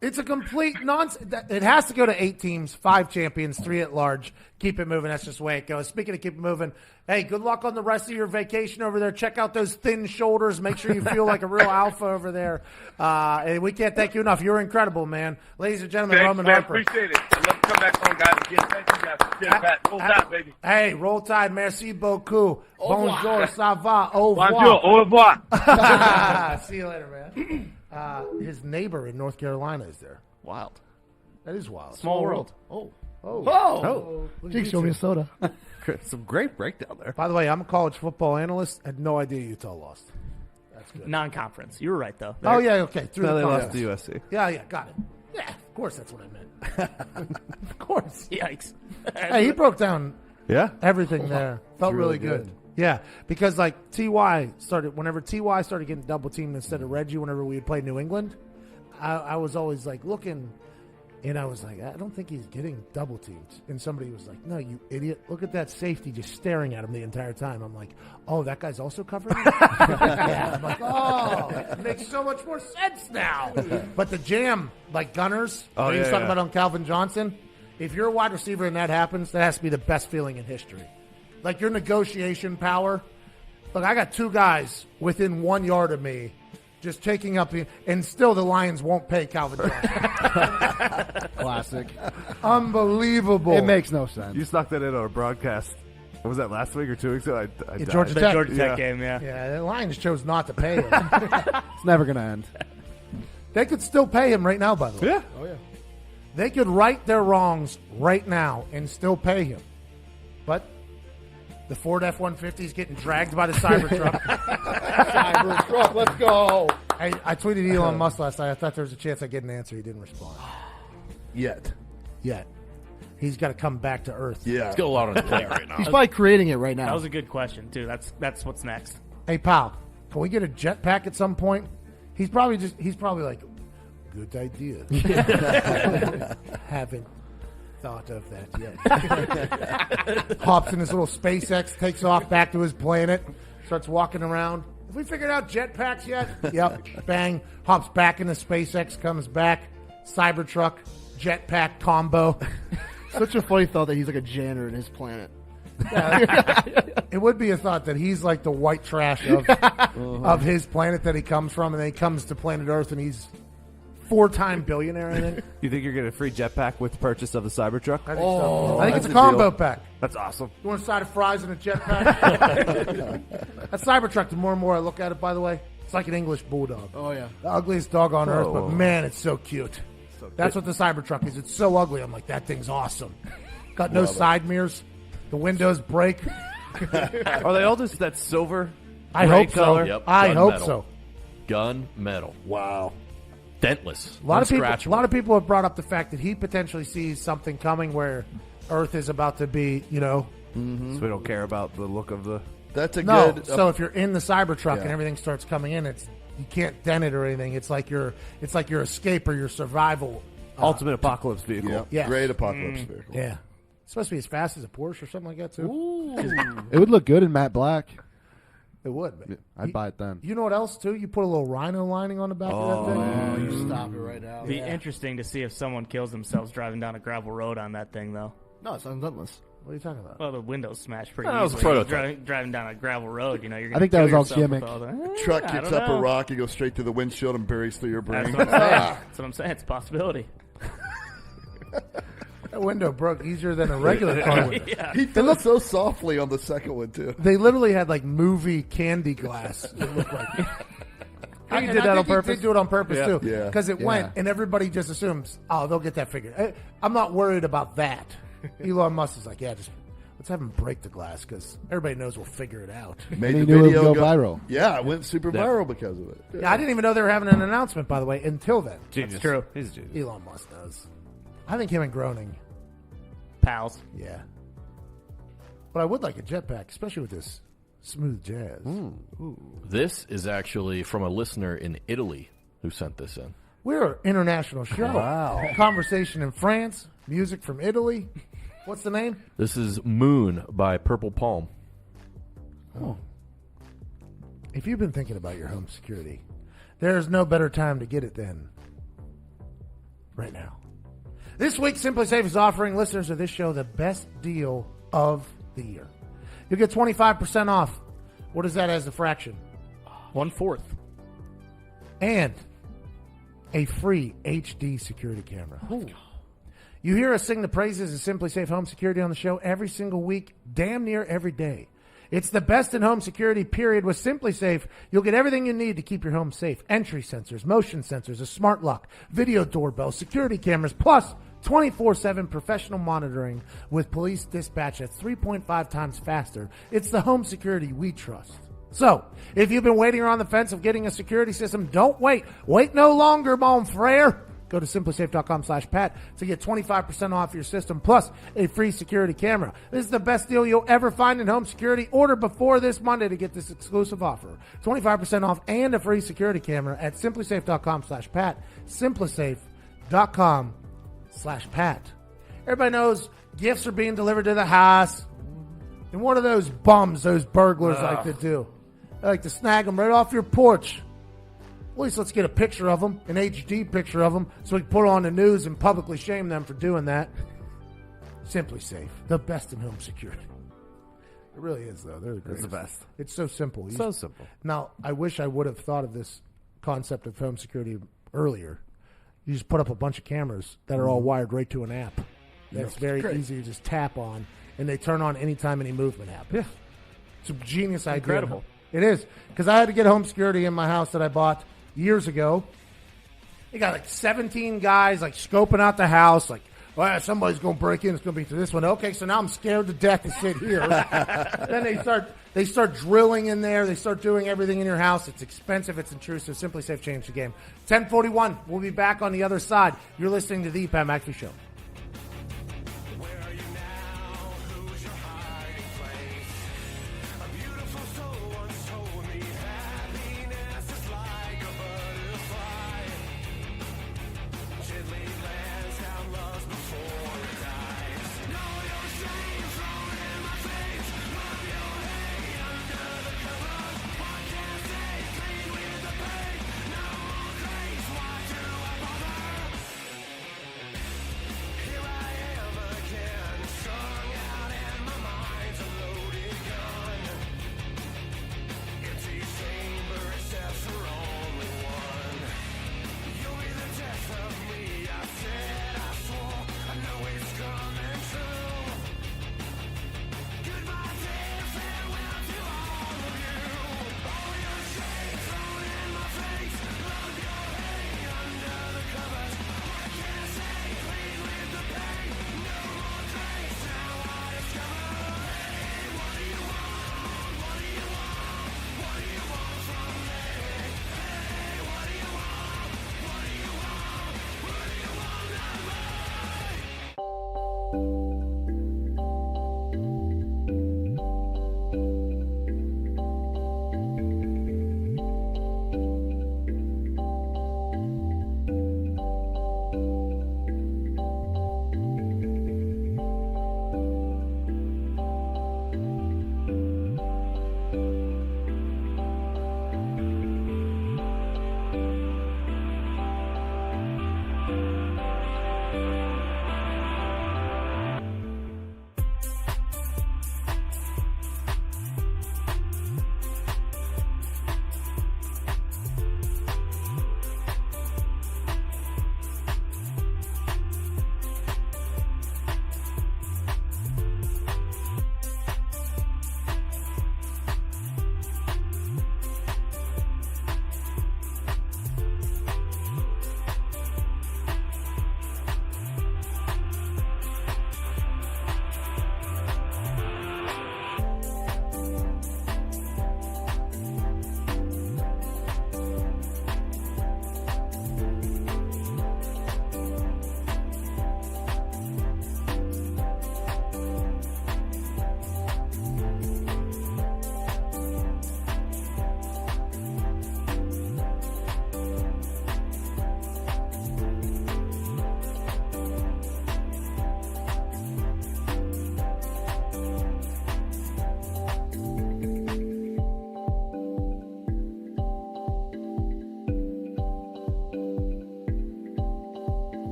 It's a complete nonsense. It has to go to 8 teams, 5 champions, 3 at large. Keep it moving. That's just the way it goes. Speaking of keep it moving, hey, good luck on the rest of your vacation over there. Check out those thin shoulders. Make sure you feel like a real alpha over there. And we can't thank you enough. You're incredible, man. Ladies and gentlemen, Thanks, Roman man. Harper. Appreciate it. I'd love to come back on, guys. Again, thank you, guys. Cheers, Pat. Roll Tide, baby. Hey, roll tide. Merci beaucoup. Au revoir. Bonjour, ça va. Au revoir. Bonjour. Au revoir. See you later, man. his neighbor in North Carolina is there. Wild. That is wild. Small world. Oh, Jake, show me a soda. some great breakdown there. By the way, I'm a college football analyst. Had no idea Utah lost. That's good. Non-conference. You were right, though. Oh, yeah, okay. Through No, the they lost conference. to USC. Yeah, got it. Yeah, of course that's what I meant. Of course. Yikes. Hey, he broke down Yeah. everything there. Felt really really good. Yeah, because like T.Y. started, whenever T.Y. started getting double teamed instead of Reggie, whenever we would play New England, I was always like looking, and I was like, I don't think he's getting double teamed. And somebody was like, no, you idiot. Look at that safety just staring at him the entire time. I'm like, oh, that guy's also covering him? Yeah, I'm like, oh, it makes so much more sense now. But the jam, like Gunners, Oh, he was yeah, talking yeah. about on Calvin Johnson, if you're a wide receiver and that happens, that has to be the best feeling in history. Like your negotiation power. Look, I got two guys within 1 yard of me just taking up the, and still the Lions won't pay Calvin Johnson. Classic. Unbelievable. It makes no sense. You snuck that in on a broadcast. Was that last week or 2 weeks ago? I died. Georgia The Tech. Georgia Tech Yeah. game, yeah. Yeah, the Lions chose not to pay him. It's never going to end. They could still pay him right now, by the way. Yeah. Oh, yeah. They could right their wrongs right now and still pay him. But the Ford F-150 is getting dragged by the Cybertruck. Cybertruck, let's go. I tweeted Elon Musk last night. I thought there was a chance I'd get an answer. He didn't respond Yet. yet. He's got to come back to Earth. Yeah. He's got a lot on his plate right now. He's probably creating it right now. That was a good question, too. That's what's next. Hey, pal, can we get a jetpack at some point? He's probably like, good idea. Haven't thought of that yet. Hops in his little SpaceX, takes off back to his planet, starts walking around. Have we figured out jetpacks yet? Yep. Bang. Hops back into SpaceX, comes back. Cybertruck, jetpack combo. Such a funny thought that he's like a janitor in his planet. It would be a thought that he's like the white trash of his planet that he comes from, and then he comes to planet Earth and he's 4-time billionaire, I think. You think you're getting a free jetpack with the purchase of the Cybertruck? I think so. I think it's a that's a combo deal. pack. That's awesome. You want a side of fries and a jetpack? That Cybertruck, the more and more I look at it, by the way, it's like an English bulldog. Oh, yeah. The ugliest dog on earth, but whoa. man, it's so cute. That's what the Cybertruck is. It's so ugly. I'm like, that thing's awesome. Got no side mirrors. The windows break. Are they all just that silver? I gray hope so. color? Yep, I gun hope metal. so. Gun metal. Wow. Dentless. A lot Unscratchable. of people have brought up the fact that he potentially sees something coming where Earth is about to be, So we don't care about the look of the. That's a no. good. So if you're in the Cybertruck and Yeah. everything starts coming in, you can't dent it or anything. It's like your escape or your survival. Ultimate apocalypse vehicle. yeah, Yes. great apocalypse vehicle. Yeah, it's supposed to be as fast as a Porsche or something like that too. It would look good in matte black. It would. But I'd buy it then. You know what else too? You put a little rhino lining on the back of that thing. Oh, you stop it right now. Be interesting to see if someone kills themselves driving down a gravel road on that thing, though. No, it's undentless. What are you talking about? Well, the windows smashed pretty That was a easily. prototype. Driving down a gravel road, you're I gonna think that kill was all yourself with gimmick. all the- Truck I kicks don't up know. a rock, you go straight through the windshield and buries through your brain. That's what I'm saying. That's what I'm saying. It's a possibility. That window broke easier than a regular car window. He did it so softly on the second one too. They literally had like movie candy glass. It looked like. He did that on think purpose? They do it on purpose Yeah. too, Yeah. because it Yeah. went, and everybody just assumes, oh, they'll get that figured. I'm not worried about that. Elon Musk is like, yeah, just let's have him break the glass because everybody knows we'll figure it out. Made he the knew it would video go viral. Yeah, it went super viral because of it. Yeah, I didn't even know they were having an announcement, by the way, until then. Genius. true. He's a genius. Elon Musk does. I think him and Groening, Pals. yeah. But I would like a jetpack, especially with this smooth jazz. This is actually from a listener in Italy who sent this in. We're an international show. Wow. Conversation in France, music from Italy. What's the name? This is Moon by Purple Palm. If you've been thinking about your home security, there's no better time to get it than right now. This week, Simply Safe is offering listeners of this show the best deal of the year. You'll get 25% off. What is that as a fraction? 1/4. And a free HD security camera. You hear us sing the praises of Simply Safe Home Security on the show every single week, damn near every day. It's the best in home security, period. With Simply Safe, you'll get everything you need to keep your home safe. Entry sensors, motion sensors, a smart lock, video doorbell, security cameras, plus 24/7 professional monitoring with police dispatch that's 3.5 times faster. It's the home security we trust. So, if you've been waiting around the fence of getting a security system, don't wait. Wait no longer, mon frere. Go to simplysafe.com/Pat to get 25% off your system plus a free security camera. This is the best deal you'll ever find in home security. Order before this Monday to get this exclusive offer. 25% off and a free security camera at simplysafe.com/Pat. simplysafe.com/Pat. Everybody knows gifts are being delivered to the house. And what are those bums, those burglars like to do? They like to snag them right off your porch. At least let's get a picture of them, an HD picture of them, so we can put it on the news and publicly shame them for doing that. Simply Safe, the best in home security. It really is, though. They're the greatest. It's the best. It's so simple. So simple. Now, I wish I would have thought of this concept of home security earlier. You just put up a bunch of cameras that are all wired right to an app. That's very easy to just tap on, and they turn on anytime any movement happens. Yeah. It's a genius idea. Incredible. It is, because I had to get home security in my house that I bought years ago. They got like 17 guys like scoping out the house, like, well, somebody's going to break in. It's going to be to this one. Okay, so now I'm scared to death to sit here. Then they start drilling in there. They start doing everything in your house. It's expensive. It's intrusive. Simply Safe changed the game. 10:41. We'll be back on the other side. You're listening to the Pat McAfee Show.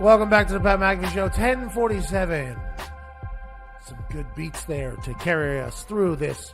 Welcome back to the Pat McAfee Show, 1047. Some good beats there to carry us through this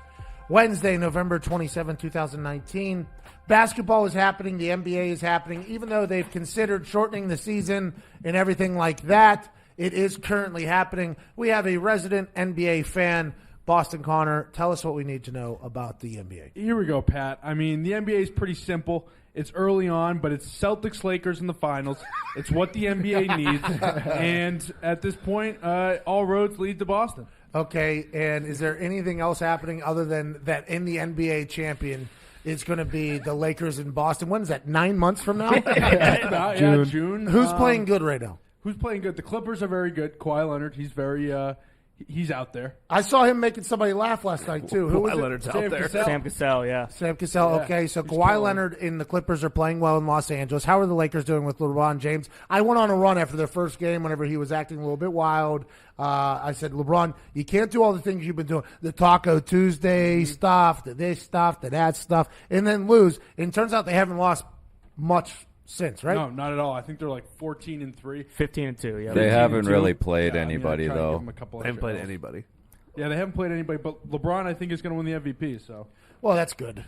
Wednesday, November 27, 2019. Basketball is happening. The NBA is happening. Even though they've considered shortening the season and everything like that, it is currently happening. We have a resident NBA fan, Boston Connor. Tell us what we need to know about the NBA. Here we go, Pat. I mean, the NBA is pretty simple. It's early on, but it's Celtics-Lakers in the finals. It's what the NBA needs. And at this point, all roads lead to Boston. Okay, and is there anything else happening other than that in the NBA champion is going to be the Lakers in Boston? When is that, 9 months from now? June. Who's playing good right now? Who's playing good? The Clippers are very good. Kawhi Leonard, he's very he's out there. I saw him making somebody laugh last night, too. Who was it? Leonard's out there. Sam Cassell, yeah. Sam Cassell. Yeah, Okay, so he's Kawhi killing. Leonard and the Clippers are playing well in Los Angeles. How are the Lakers doing with LeBron James? I went on a run after their first game whenever he was acting a little bit wild. I said, LeBron, you can't do all the things you've been doing. The Taco Tuesday stuff, the this stuff, the that stuff, and then lose. And it turns out they haven't lost much since, right? No, not at all. I think they're like 14-3. 15-2, yeah. They haven't 15-2. really played Yeah, I mean, anybody, I tried to though. give them a couple They haven't extra played goals. anybody. Yeah, they haven't played anybody, but LeBron, I think, is going to win the MVP. So Well, that's good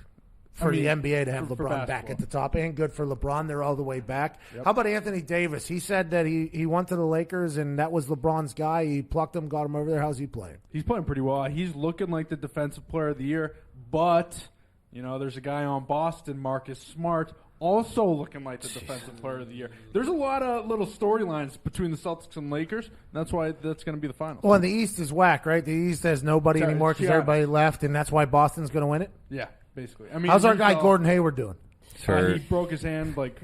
for I mean, the NBA to have for LeBron back basketball. at the top, and good for LeBron. They're all the way back. How about Anthony Davis? He said that he went to the Lakers, and that was LeBron's guy. He plucked him, got him over there. How's he playing? he's playing pretty well. He's looking like the defensive player of the year, but there's a guy on Boston, Marcus Smart, also looking like the defensive player of the year. There's a lot of little storylines between the Celtics and Lakers, and that's why that's going to be the finals. Well, and the East is whack, right? The East has nobody Sorry, anymore because yeah. everybody left, and that's why Boston's going to win it? Yeah, basically. I mean, How's our he's guy all- Gordon Hayward doing? Sure. He broke his hand like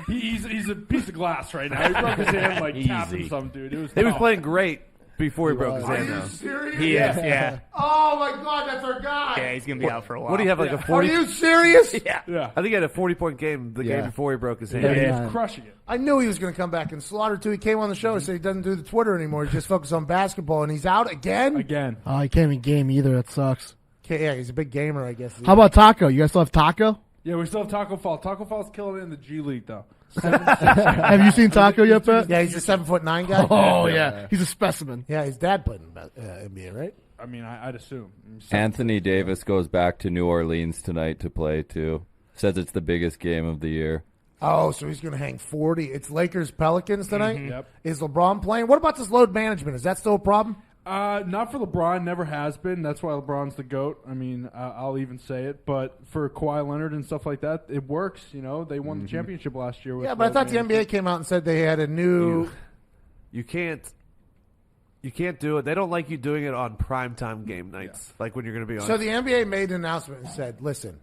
he's a piece of glass right now. He broke his hand like tapping some dude. It was He was tough. playing great before he broke his hand, though. serious? He is, yeah. Oh, my God, that's our guy. Yeah, he's going to be out for a while. What do you have, like a Are 40? you serious? Yeah. Yeah, I think he had a 40-point game the game before he broke his hand. yeah, he 39. was crushing it. I knew he was going to come back and slaughter, too. He came on the show and said he doesn't do the Twitter anymore. He just focuses on basketball, and he's out again? Again. Oh, he can't even game either. That sucks. Okay, yeah, he's a big gamer, I guess. How about Taco? You guys still have Taco? Yeah, we still have Taco Fall. Taco Fall's killing it in the G League, though. Have you seen Taco yet, Pat? Yeah, he's a 7'9" guy. Oh, yeah. He's a specimen. Yeah, his dad played in NBA, right? I mean, I'd assume. Anthony Davis goes back to New Orleans tonight to play, too. Says it's the biggest game of the year. Oh, so he's going to hang 40. It's Lakers-Pelicans tonight? Yep. Is LeBron playing? What about this load management? Is that still a problem? Not for LeBron, never has been. That's why LeBron's the GOAT. I mean, I'll even say it. But for Kawhi Leonard and stuff like that, it works. They won the championship last year. With Yeah, but I thought the NBA came out and said they had a new... You can't do it. They don't like you doing it on primetime game nights, like when you're going to be on. So the NBA made an announcement and said, listen,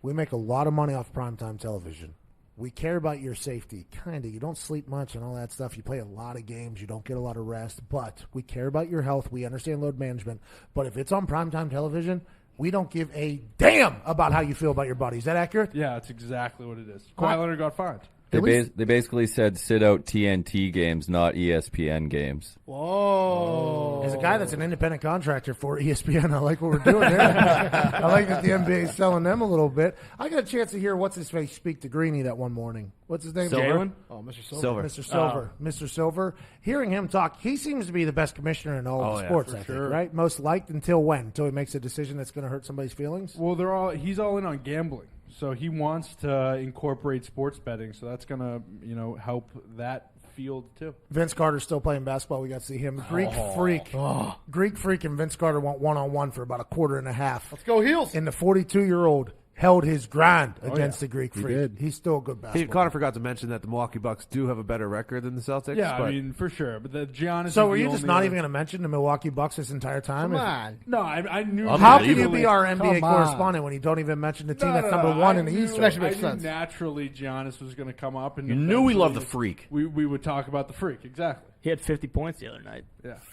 we make a lot of money off primetime television. We care about your safety, kind of. You don't sleep much and all that stuff. You play a lot of games. You don't get a lot of rest. But we care about your health. We understand load management. But if it's on primetime television, we don't give a damn about how you feel about your body. Is that accurate? Yeah, that's exactly what it is. Kawhi Leonard got fined. They basically said sit out TNT games, not ESPN games. Whoa. As a guy that's an independent contractor for ESPN, I like what we're doing there. I like that the NBA is selling them a little bit. I got a chance to hear what's-his-face speak to Greeny that one morning. What's his name? Jalen? Oh, Mr. Silver. Mr. Silver. Mr. Silver. Hearing him talk, he seems to be the best commissioner in all of sports, I think, right? Most liked until when? Until he makes a decision that's going to hurt somebody's feelings? Well, he's all in on gambling. So he wants to incorporate sports betting. So that's going to, help that field too. Vince Carter's still playing basketball. We got to see him. Greek Freak and Vince Carter went one-on-one for about a quarter and a half. Let's go Heels. And the 42-year-old held his ground against the Greek Freak. did. He's still a good basketball. Connor forgot to mention that the Milwaukee Bucks do have a better record than the Celtics. Yeah, but I mean, for sure. But the Giannis. So is were the you just only not other- even going to mention the Milwaukee Bucks this entire time? Come on. No, I knew. How can you Unbelievable. be our NBA Come on. correspondent when you don't even mention the team that's No, number one I in the knew- East? That makes I sense. knew naturally Giannis was going to come up, and You knew we loved the eventually freak. We would talk about the freak exactly. He had 50 points the other night.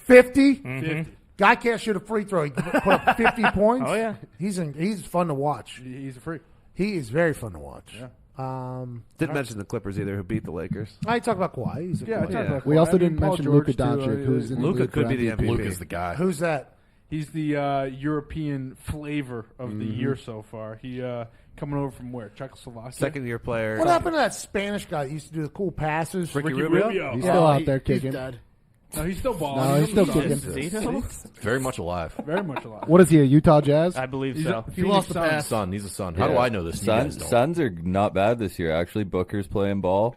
50? 50. Guy can't shoot a free throw. He put up 50 points. Oh, yeah. He's fun to watch. He's a freak. He is very fun to watch. Yeah. didn't mention the Clippers either, who beat the Lakers. I talk about Kawhi. He's a Yeah, I Kawhi. talked about We Kawhi. also I mean, didn't Paul mention George, Luka too. Doncic, who's in the Luka league could for be the MVP. MVP. Luka's the guy. Who's that? He's the European flavor of the year so far. He kind Coming over from where? Czechoslovakia. Second-year player. What happened to that Spanish guy that used to do the cool passes? Ricky Rubio? He's still out there He's kicking. dead. No, he's still balling. No, he's still on the kicking. Suns. Very much alive. Very much alive. What is he, a Utah Jazz? I believe He's so. He lost the pass. Son. He's a son. How do I know this? You guys don't. Suns are not bad this year, actually. Booker's playing ball.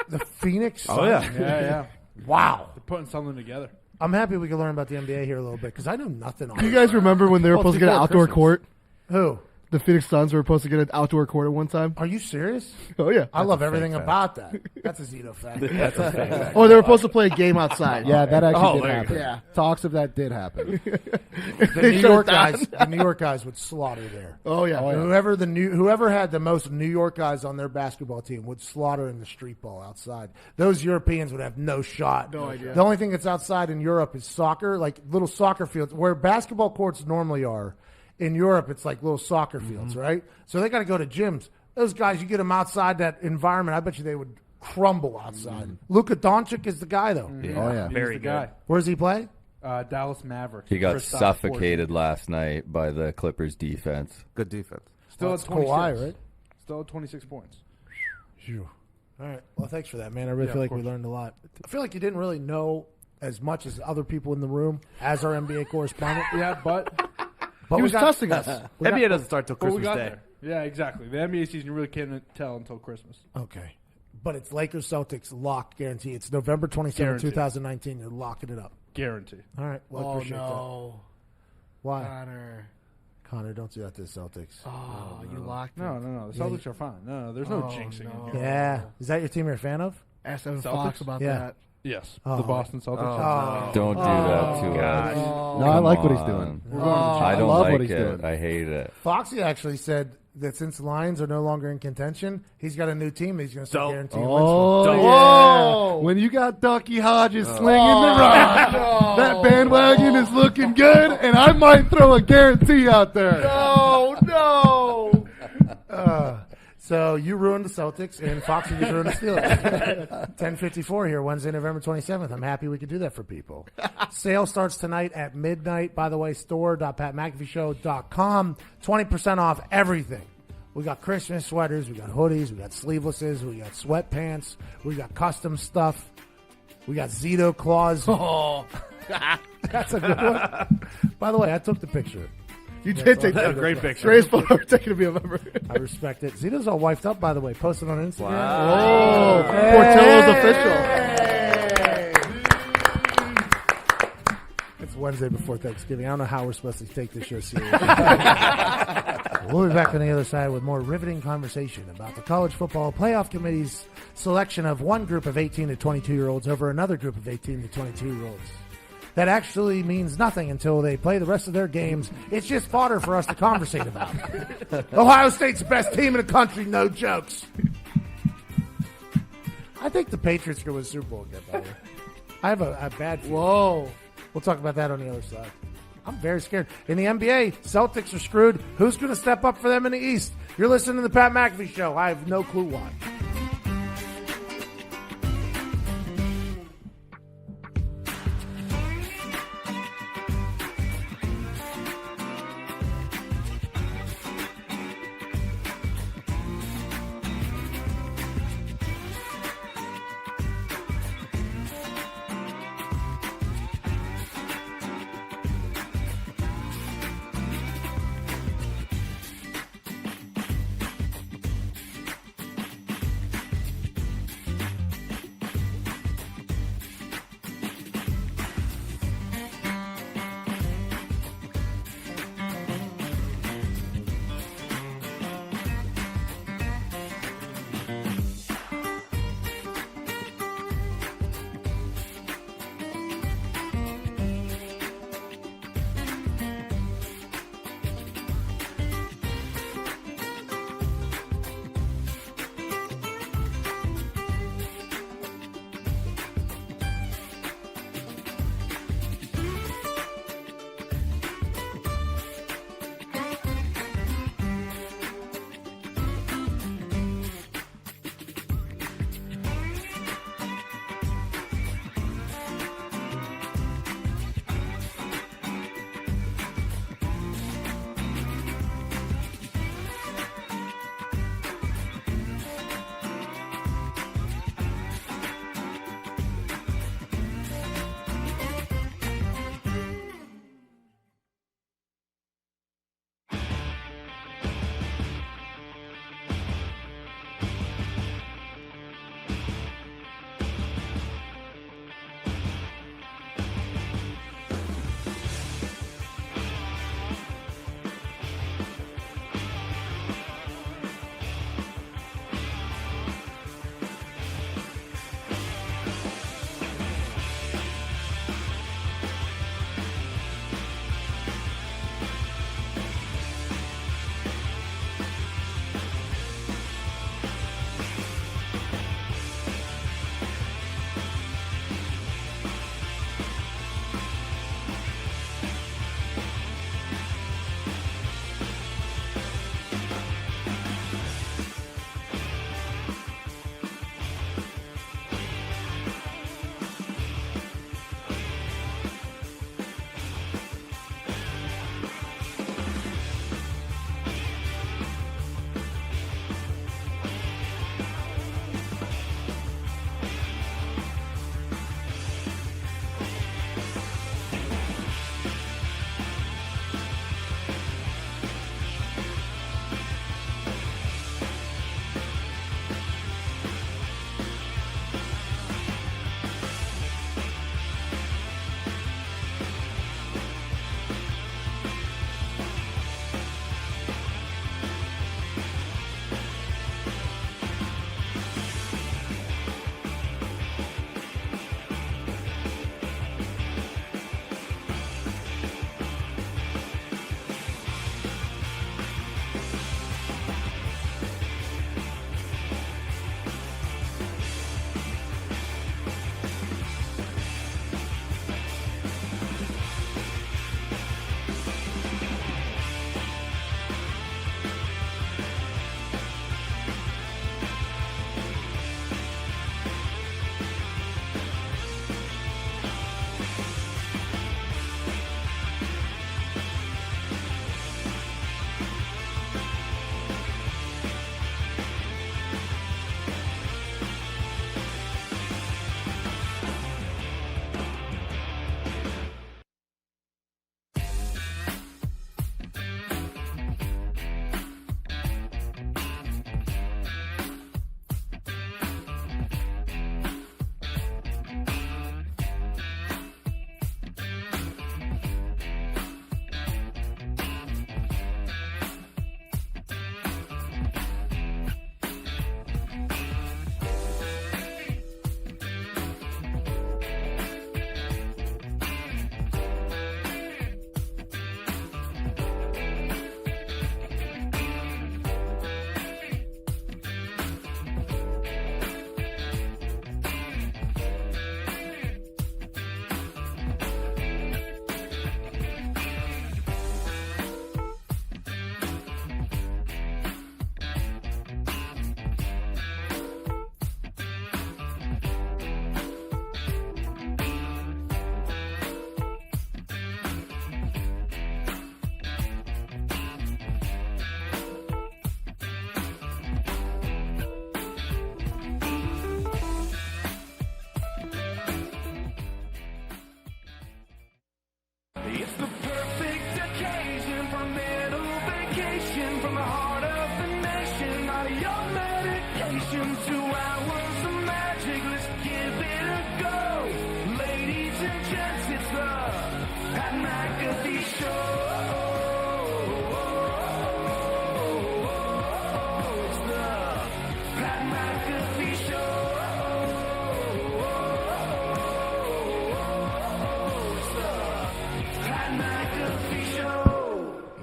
The Phoenix Oh, Suns? yeah. Yeah. Wow. They're putting something together. I'm happy we can learn about the NBA here a little bit because I know nothing on Do you it. guys remember when they were Well, supposed to get an before outdoor Christmas. court? Who? The Phoenix Suns were supposed to get an outdoor court at one time. Are you serious? Oh, yeah. I love a everything fake fact. about that. That's a Zito fact. That's a fake fact. Oh, they were supposed to play a game outside. Yeah, that actually Oh, did there you happen. go. Yeah. Talks of that did happen. The New York guys, the New York guys would slaughter there. Oh, yeah. Whoever had the most New York guys on their basketball team would slaughter in the street ball outside. Those Europeans would have no shot. No idea. The only thing that's outside in Europe is soccer, like little soccer fields where basketball courts normally are. In Europe, it's like little soccer fields, right? So they got to go to gyms. Those guys, you get them outside that environment, I bet you they would crumble outside. Luka Doncic is the guy, though. Oh, yeah. He's Very the good. guy. Where does he play? Dallas Mavericks. He got Kristaps suffocated last night by the Clippers defense. Good defense. Porzingis. Still That's at 26. Kawhi, right? Still at 26 points. Phew. All right. Well, thanks for that, man. I really Yeah, feel of like we course. learned a lot. I feel like you didn't really know as much as other people in the room as our NBA correspondent. Yeah, but But He we was got- testing us. NBA doesn't start till but we Christmas got Day. there. Yeah, exactly. The NBA season you really can't tell until Christmas. Okay. But it's Lakers Celtics locked, guarantee. It's November 27th, Guarantee. 2019. You're locking it up. Guarantee. All right. Well, I appreciate that. Why? Connor. Connor, don't do that to the Celtics. Oh, you locked it. No. The Celtics are fine. No, there's no jinxing in here. Yeah. Is that your team you're a fan of? Ask Evan Celtics? Fox about Yeah. that. Yes, Oh. the Boston Celtics. Oh. Don't do that to us. No, I like what he's doing. I don't love like what he's it. doing. I hate it. Foxy actually said that since the Lions are no longer in contention, he's got a new team that he's going to start guaranteeing wins Oh, for. yeah. When you got Ducky Hodges slinging the rock, that bandwagon is looking good, and I might throw a guarantee out there. No. So you ruined the Celtics, and Foxy just ruined the Steelers. 10:54 here, Wednesday, November 27th. I'm happy we could do that for people. Sale starts tonight at midnight. By the way, store.patmcafeeshow.com. 20% off everything. We got Christmas sweaters, we got hoodies, we got sleevelesses, we got sweatpants, we got custom stuff. We got Zito claws. Oh, that's a good one. By the way, I took the picture. You did take that. Great picture. Greatest photo taken to be a member. I respect it. Zito's all wifed up, by the way. Posted on Instagram. Oh, Hey. Portillo's official. It's Wednesday before Thanksgiving. I don't know how we're supposed to take this show seriously. We'll be back on the other side with more riveting conversation about the College Football Playoff Committee's selection of one group of 18 to 22-year-olds over another group of 18 to 22-year-olds. That actually means nothing until they play the rest of their games. It's just fodder for us to conversate about. Ohio State's the best team in the country, no jokes. I think the Patriots could win the Super Bowl again, by the way. I have a bad feeling. Whoa. We'll talk about that on the other side. I'm very scared. In the NBA, Celtics are screwed. Who's going to step up for them in the East? You're listening to the Pat McAfee Show. I have no clue why.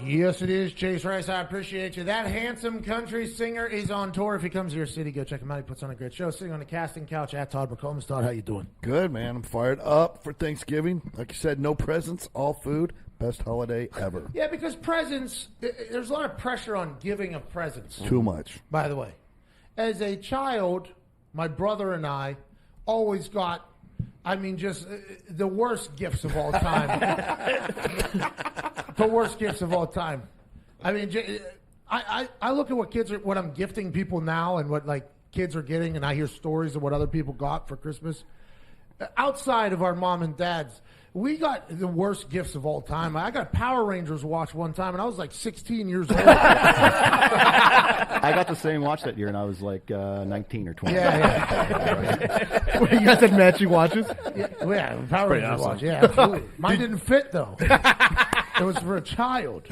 Yes, it is. Chase Rice, I appreciate you. That handsome country singer is on tour. If he comes to your city, go check him out. He puts on a great show. Sitting on the casting couch at Todd McCombs. Todd, how you doing? Good, man. I'm fired up for Thanksgiving. Like you said, no presents, all food. Best holiday ever. Yeah, because presents, there's a lot of pressure on giving of presents. Too much. By the way, as a child, my brother and I always got, just the worst gifts of all time. The worst gifts of all time. I look at what I'm gifting people now and what like kids are getting, and I hear stories of what other people got for Christmas. Outside of our mom and dad's, we got the worst gifts of all time. I got a Power Rangers watch one time, and I was like 16 years old. I got the same watch that year, and I was like 19 or 20. Yeah. Wait, you guys had matching watches? Yeah, Power Rangers watch. Yeah, absolutely. Mine didn't fit, though. It was for a child.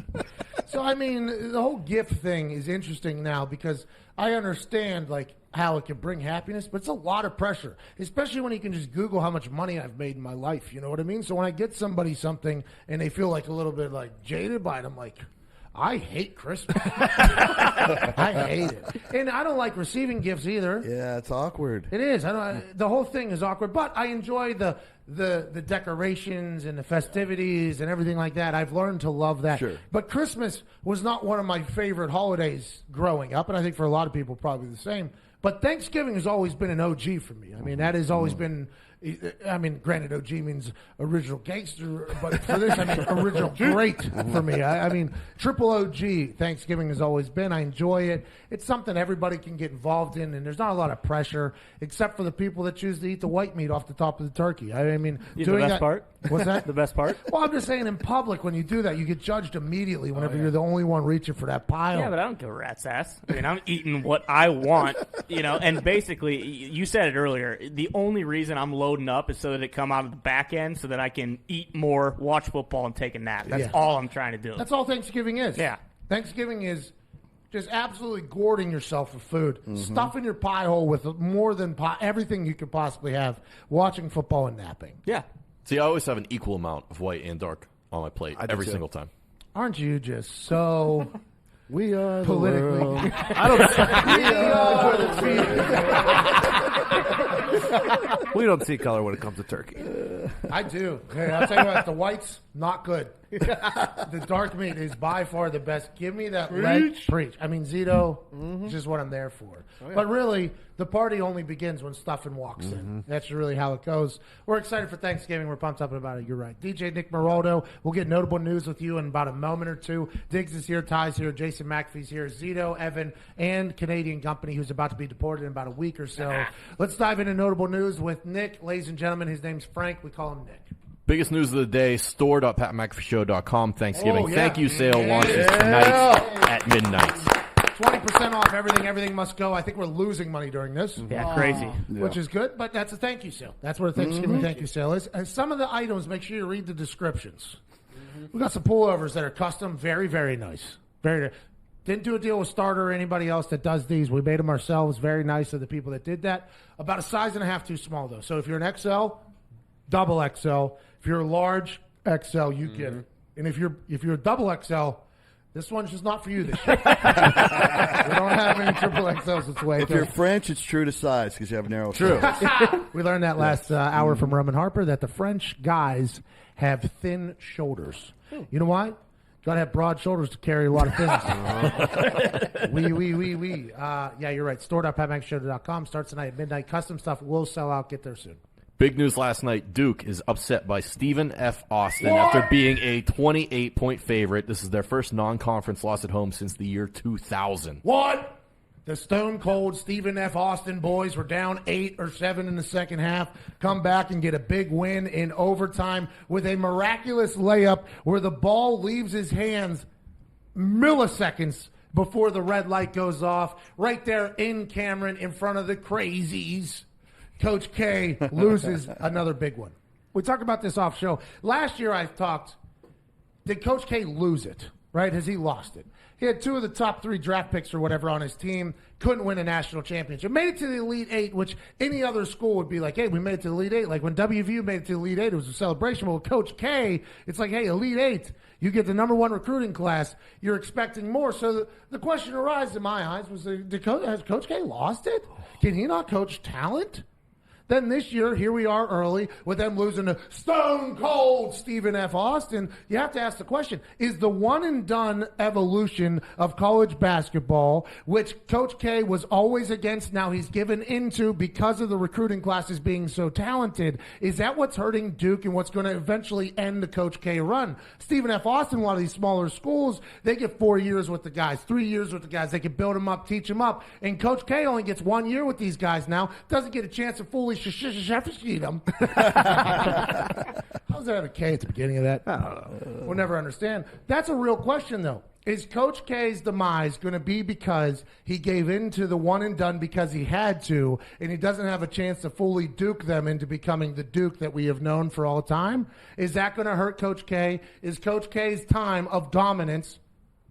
So, the whole gift thing is interesting now because I understand, like, how it can bring happiness, but it's a lot of pressure, especially when you can just Google how much money I've made in my life. You know what I mean? So when I get somebody something and they feel like a little bit like jaded by it, I'm like, I hate Christmas. I hate it. And I don't like receiving gifts either. Yeah, it's awkward. It is. The whole thing is awkward, but I enjoy the decorations and the festivities and everything like that. I've learned to love that. Sure. But Christmas was not one of my favorite holidays growing up, and I think for a lot of people probably the same. But Thanksgiving has always been an OG for me. That has always been, granted OG means original gangster, but for this, original great for me. Triple OG Thanksgiving has always been. I enjoy it. It's something everybody can get involved in, and there's not a lot of pressure, except for the people that choose to eat the white meat off the top of the turkey. The best part? What's that? The best part? Well, I'm just saying in public, when you do that, you get judged immediately whenever you're the only one reaching for that pile. Yeah, but I don't give a rat's ass. I'm eating what I want, and basically, you said it earlier, the only reason I'm loading up is so that it come out of the back end so that I can eat more, watch football, and take a nap. That's all I'm trying to do. That's all Thanksgiving is. Yeah. Thanksgiving is just absolutely gourding yourself with food, stuffing your pie hole with more than everything you could possibly have, watching football and napping. Yeah. See, I always have an equal amount of white and dark on my plate every single time. Aren't you just so we are politically? The world. We don't see color when it comes to turkey. I do. Hey, I'll tell you what, the white's not good. The dark meat is by far the best. Give me that leg. Preach. Zito is just what I'm there for. Oh, yeah. But really, the party only begins when stuffing walks in. That's really how it goes. We're excited for Thanksgiving. We're pumped up about it. You're right. DJ Nick Maraldo. We'll get notable news with you in about a moment or two. Diggs is here. Ty's here. Jason McAfee's here. Zito, Evan, and Canadian Company, who's about to be deported in about a week or so. Let's dive into notable news with Nick. Ladies and gentlemen, his name's Frank. We call him Nick. Biggest news of the day, store.patmcafeeshow.com. Thanksgiving. Oh, yeah. Thank you sale launches tonight at midnight. 20% off everything. Everything must go. I think we're losing money during this. Yeah, crazy. Which is good, but that's a thank you sale. That's what a Thanksgiving thank you sale is. And some of the items, make sure you read the descriptions. We got some pullovers that are custom. Very, very nice. Very. Didn't do a deal with Starter or anybody else that does these. We made them ourselves. Very nice of the people that did that. About a size and a half too small, though. So if you're an XL, double XL. If you're a large XL, you get it. And if you're a double XL, this one's just not for you this year. We don't have any triple XLs this way. If you're French, it's true to size because you have narrow True. We learned that last hour from Roman Harper that the French guys have thin shoulders. You know why? Got to have broad shoulders to carry a lot of things. Oui. Yeah, you're right. Store.patmcafeeshow.com starts tonight at midnight. Custom stuff will sell out. Get there soon. Big news last night. Duke is upset by Stephen F. Austin after being a 28-point favorite. This is their first non-conference loss at home since the year 2000. What? The Stone Cold Stephen F. Austin boys were down 8 or 7 in the second half, come back and get a big win in overtime with a miraculous layup where the ball leaves his hands milliseconds before the red light goes off. Right there in Cameron in front of the crazies. Coach K loses another big one. We talked about this off show. Last year I talked, did Coach K lose it? right? Has he lost it? He had 2 of the top 3 draft picks or whatever on his team, couldn't win a national championship. Made it to the Elite 8, which any other school would be like, hey, we made it to the Elite 8. Like when WVU made it to the Elite 8, it was a celebration. Well, Coach K, it's like, hey, Elite 8, you get the number 1 recruiting class, you're expecting more. So the question arises in my eyes was, has Coach K lost it? Can he not coach talent? Then this year, here we are early with them losing to Stone Cold Stephen F. Austin. You have to ask the question, is the one and done evolution of college basketball, which Coach K was always against, now he's given into because of the recruiting classes being so talented, is that what's hurting Duke and what's going to eventually end the Coach K run? Stephen F. Austin, a lot of these smaller schools, they get 4 years with the guys, 3 years with the guys. They can build them up, teach them up. And Coach K only gets 1 year with these guys now, doesn't get a chance to fully shafashkeet them. How's that have a K at the beginning of that? I don't know. We'll never understand. That's a real question, though. Is Coach K's demise going to be because he gave in to the one and done because he had to, and he doesn't have a chance to fully Duke them into becoming the Duke that we have known for all time? Is that going to hurt Coach K? Is Coach K's time of dominance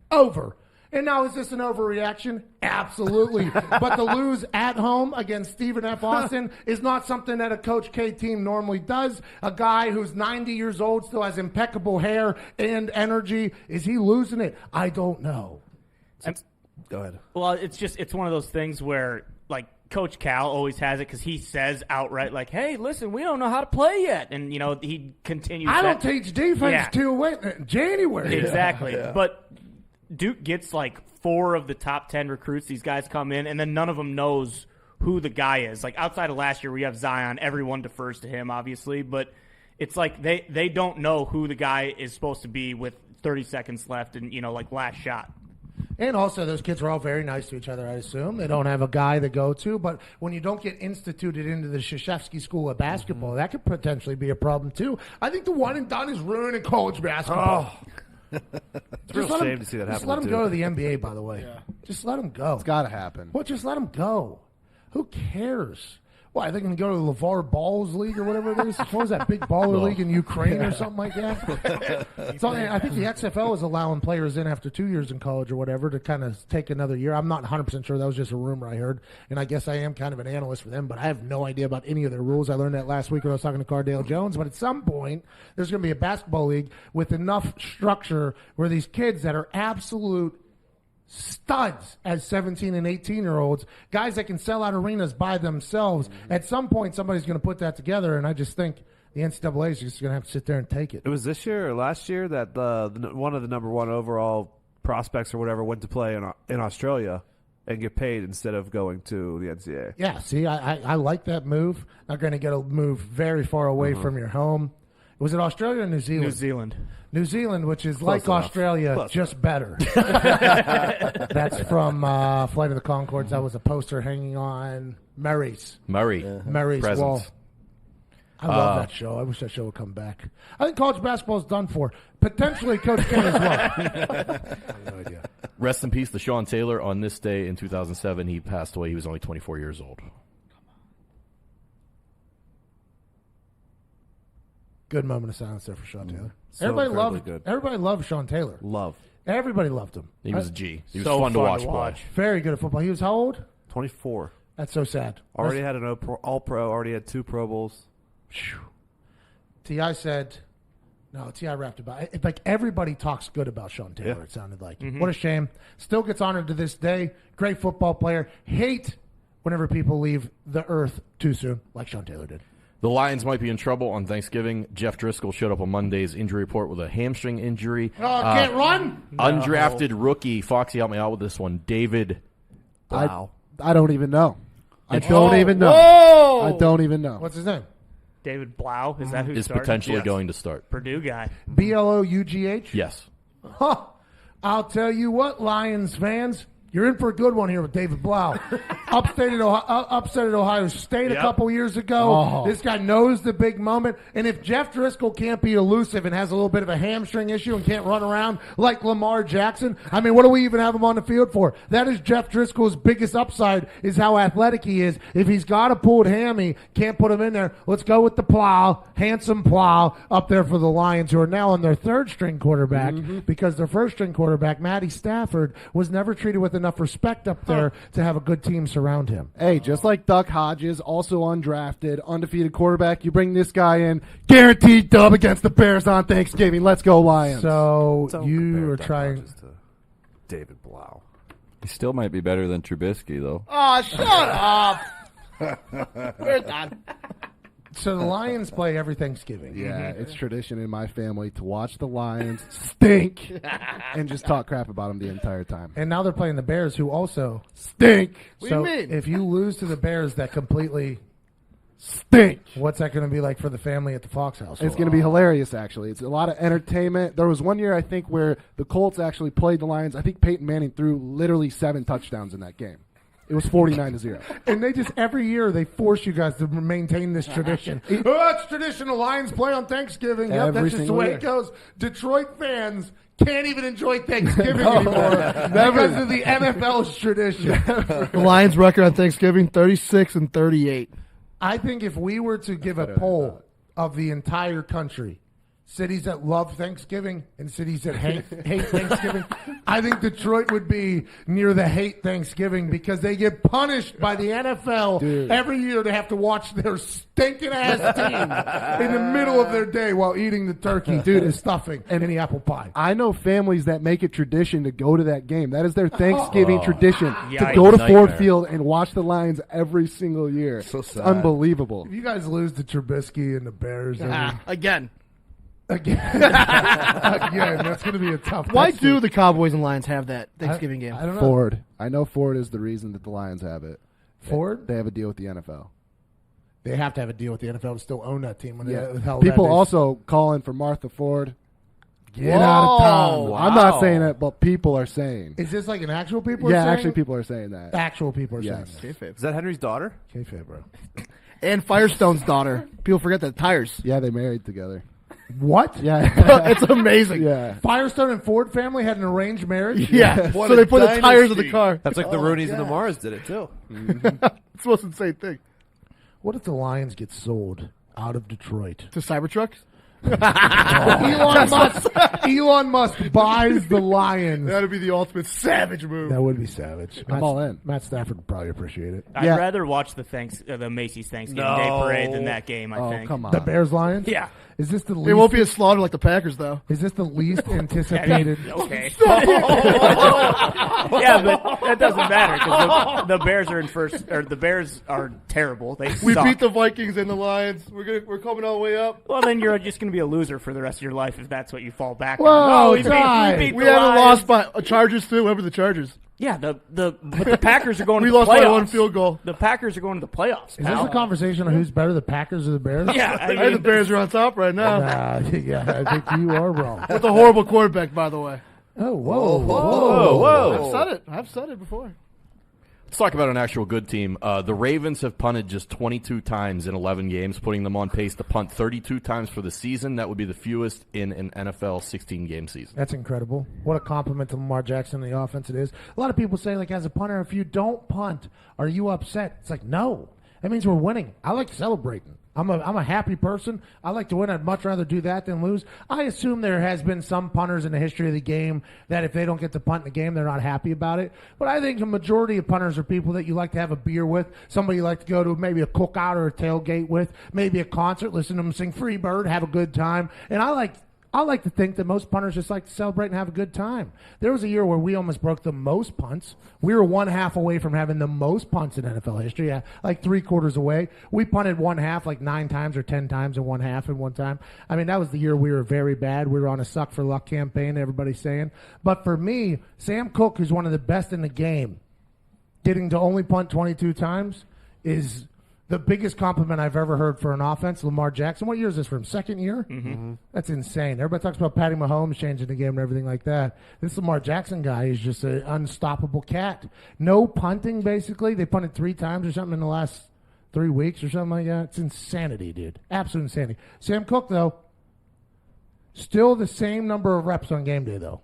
over? And now, is this an overreaction? Absolutely. But to lose at home against Stephen F. Austin is not something that a Coach K team normally does. A guy who's 90 years old, still has impeccable hair and energy. Is he losing it? I don't know. Go ahead. Well, it's one of those things where, like, Coach Cal always has it because he says outright, like, hey, listen, we don't know how to play yet. And, he continues. I don't teach defense till January. Exactly. Yeah. But Duke gets like 4 of the top 10 recruits. These guys come in, and then none of them knows who the guy is. Like outside of last year, we have Zion. Everyone defers to him, obviously, but it's like they don't know who the guy is supposed to be with 30 seconds left and like last shot. And also, those kids are all very nice to each other, I assume. They don't have a guy to go to. But when you don't get instituted into the Krzyzewski School of Basketball, that could potentially be a problem, too. I think the one and done is ruining college basketball. Oh. It's a real shame to see that happen. Just let him go to the NBA, by the way. Yeah. Just let him go. It's got to happen. Well, just let him go. Who cares? Why, are they going to go to the LeVar Balls League or whatever it is? What was that big baller league in Ukraine or something like that? So, I think the XFL is allowing players in after 2 years in college or whatever to kind of take another year. I'm not 100% sure. That was just a rumor I heard. And I guess I am kind of an analyst for them, but I have no idea about any of their rules. I learned that last week when I was talking to Cardale Jones. But at some point, there's going to be a basketball league with enough structure where these kids that are absolute studs as 17 and 18-year-olds, guys that can sell out arenas by themselves. At some point, somebody's going to put that together, and I just think the NCAA is just going to have to sit there and take it. It was this year or last year that one of the number 1 overall prospects or whatever went to play in Australia and get paid instead of going to the NCAA. Yeah, see, I like that move. Not going to get a move very far away from your home. Was it Australia or New Zealand? New Zealand. New Zealand, which is like enough. Australia, just better. That's from Flight of the Conchords. That was a poster hanging on Murray's Presence. wall. I love that show. I wish that show would come back. I think college basketball is done for. Potentially Coach K as well. I have no idea. Rest in peace to Sean Taylor. On this day in 2007, he passed away. He was only 24 years old. Good moment of silence there for Sean Taylor. So Everybody loved Sean Taylor. Everybody loved him. He was a G. He was so fun to watch play. Very good at football. He was how old? 24. That's so sad. Already had an All-Pro. Already had 2 Pro Bowls. T.I. said, no, T.I. rapped about it. Like, everybody talks good about Sean Taylor, it sounded like. Mm-hmm. What a shame. Still gets honored to this day. Great football player. Hate whenever people leave the earth too soon, like Sean Taylor did. The Lions might be in trouble on Thanksgiving. Jeff Driscoll showed up on Monday's injury report with a hamstring injury. Oh, can't run? Undrafted rookie. Foxy, help me out with this one. David Blau. I don't even know. I don't even know. Whoa! I don't even know. What's his name? David Blau. Is that who is started? potentially going to start. Purdue guy. Bloughh? Yes. Huh. I'll tell you what, Lions fans. You're in for a good one here with David Blau. Upset at Ohio State a couple years ago. This guy knows the big moment. And if Jeff Driscoll can't be elusive and has a little bit of a hamstring issue and can't run around like Lamar Jackson, I mean, what do we even have him on the field for? That is Jeff Driscoll's biggest upside, is how athletic he is. If he's got a pulled hammy, can't put him in there. Let's go with the Plow, handsome Plow, up there for the Lions, who are now on their third-string quarterback because their first-string quarterback, Matty Stafford, was never treated with enough respect up there to have a good team surround him. Hey, just like Duck Hodges, also undrafted, undefeated quarterback, you bring this guy in, guaranteed dub against the Bears on Thanksgiving. Let's go, Lions. So Don't you compare are Duck trying. Hodges to David Blau. He still might be better than Trubisky, though. Oh, shut up. We're done. So the Lions play every Thanksgiving. Yeah, it's tradition in my family to watch the Lions stink and just talk crap about them the entire time. And now they're playing the Bears, who also Stink. What so do you mean? if you lose to the Bears, that completely Stink. What's that going to be like for the family at the Fox house? It's going to be hilarious, actually. It's a lot of entertainment. There was one year, I think, where the Colts actually played the Lions. I think Peyton Manning threw literally 7 touchdowns in that game. It was 49-0. And they just, every year, they force you guys to maintain this tradition. It's traditional. Lions play on Thanksgiving. Yep, Every that's just the single way year. it goes. Detroit fans can't even enjoy Thanksgiving anymore because of the NFL's tradition. The Lions' record on Thanksgiving, 36-38. I think if we were to give a poll of the entire country, cities that love Thanksgiving and cities that hate Thanksgiving, I think Detroit would be near the hate Thanksgiving because they get punished by the NFL every year to have to watch their stinking ass team in the middle of their day while eating the turkey, and stuffing and any apple pie. I know families that make it tradition to go to that game. That is their Thanksgiving tradition, to Yikes. go to Nightmare. Ford Field and watch the Lions every single year. So It's sad. unbelievable. If you guys lose to Trubisky and the Bears, Again. again, that's going to be a tough. Why test do for- the Cowboys and Lions have that Thanksgiving game? I don't know. Ford. I know Ford is the reason that the Lions have it. Ford? They have a deal with the NFL. They have to have a deal with the NFL to still own that team. When Yeah. the hell People that is. also calling for Martha Ford. Get out of town. Wow. I'm not saying that, but people are saying. Is this like an actual people? Yeah, are saying actually, it? people are saying that. Actual people are Yes. saying Is that Henry's daughter? that. Kayfabe, bro. And Firestone's daughter. People forget that tires. Yeah, they married together. What? Yeah. It's amazing. Yeah. Firestone and Ford family had an arranged marriage? Yeah. What So a they put the tires of the dynasty. car. That's like the Roonies and the Mars did it too. It's the most insane thing. What if the Lions get sold out of Detroit? To Cybertrucks? Elon Musk buys the Lions. That would be the ultimate savage move. That would be savage. I'm all in. Matt Stafford would probably appreciate it. I'd Yeah. rather watch the Macy's Thanksgiving Day parade than that game. I Oh, think. come on. The Bears Lions? Yeah. Is this the least? It won't be a slaughter like the Packers, though. Is this the least anticipated? Okay. Yeah, but that doesn't matter because the Bears are in first, or the Bears are terrible. They We suck. beat the Vikings and the Lions. We're coming all the way up. Well, then you're just going to be a loser for the rest of your life if that's what you fall back Whoa, on. We Ty. beat We the haven't Lions. lost by Chargers too. Remember the Chargers? Yeah, but the Packers are going We to the lost playoffs. by 1 field goal. The Packers are going to the playoffs. Is this pal. a conversation on who's better, the Packers or the Bears? Yeah, I I think mean, the Bears are on top right now. Yeah, I think you are wrong. With a horrible quarterback, by the way. Oh, whoa, Whoa. I've said it before. Let's talk about an actual good team. The Ravens have punted just 22 times in 11 games, putting them on pace to punt 32 times for the season. That would be the fewest in an NFL 16-game season. That's incredible. What a compliment to Lamar Jackson and the offense it is. A lot of people say, like, as a punter, if you don't punt, are you upset? It's like, no. That means we're winning. I like celebrating. I'm a happy person. I like to win. I'd much rather do that than lose. I assume there has been some punters in the history of the game that if they don't get to punt in the game, they're not happy about it. But I think the majority of punters are people that you like to have a beer with, somebody you like to go to maybe a cookout or a tailgate with, maybe a concert, listen to them sing Free Bird, have a good time. And I like to think that most punters just like to celebrate and have a good time. There was a year where we almost broke the most punts. We were 1/2 away from having the most punts in NFL history, like 3/4 away. We punted 1/2 like 9 times or 10 times in 1/2 in one time. I mean, that was the year we were very bad. We were on a suck for luck campaign, everybody's saying. But for me, Sam Cook, who's one of the best in the game, getting to only punt 22 times is the biggest compliment I've ever heard for an offense, Lamar Jackson. What year is this for him? Second year? Mm-hmm. That's insane. Everybody talks about Patty Mahomes changing the game and everything like that. This Lamar Jackson guy is just an unstoppable cat. No punting, basically. They punted 3 times or something in the last 3 weeks or something like that. It's insanity, dude. Absolute insanity. Sam Cook, though, still the same number of reps on game day, though.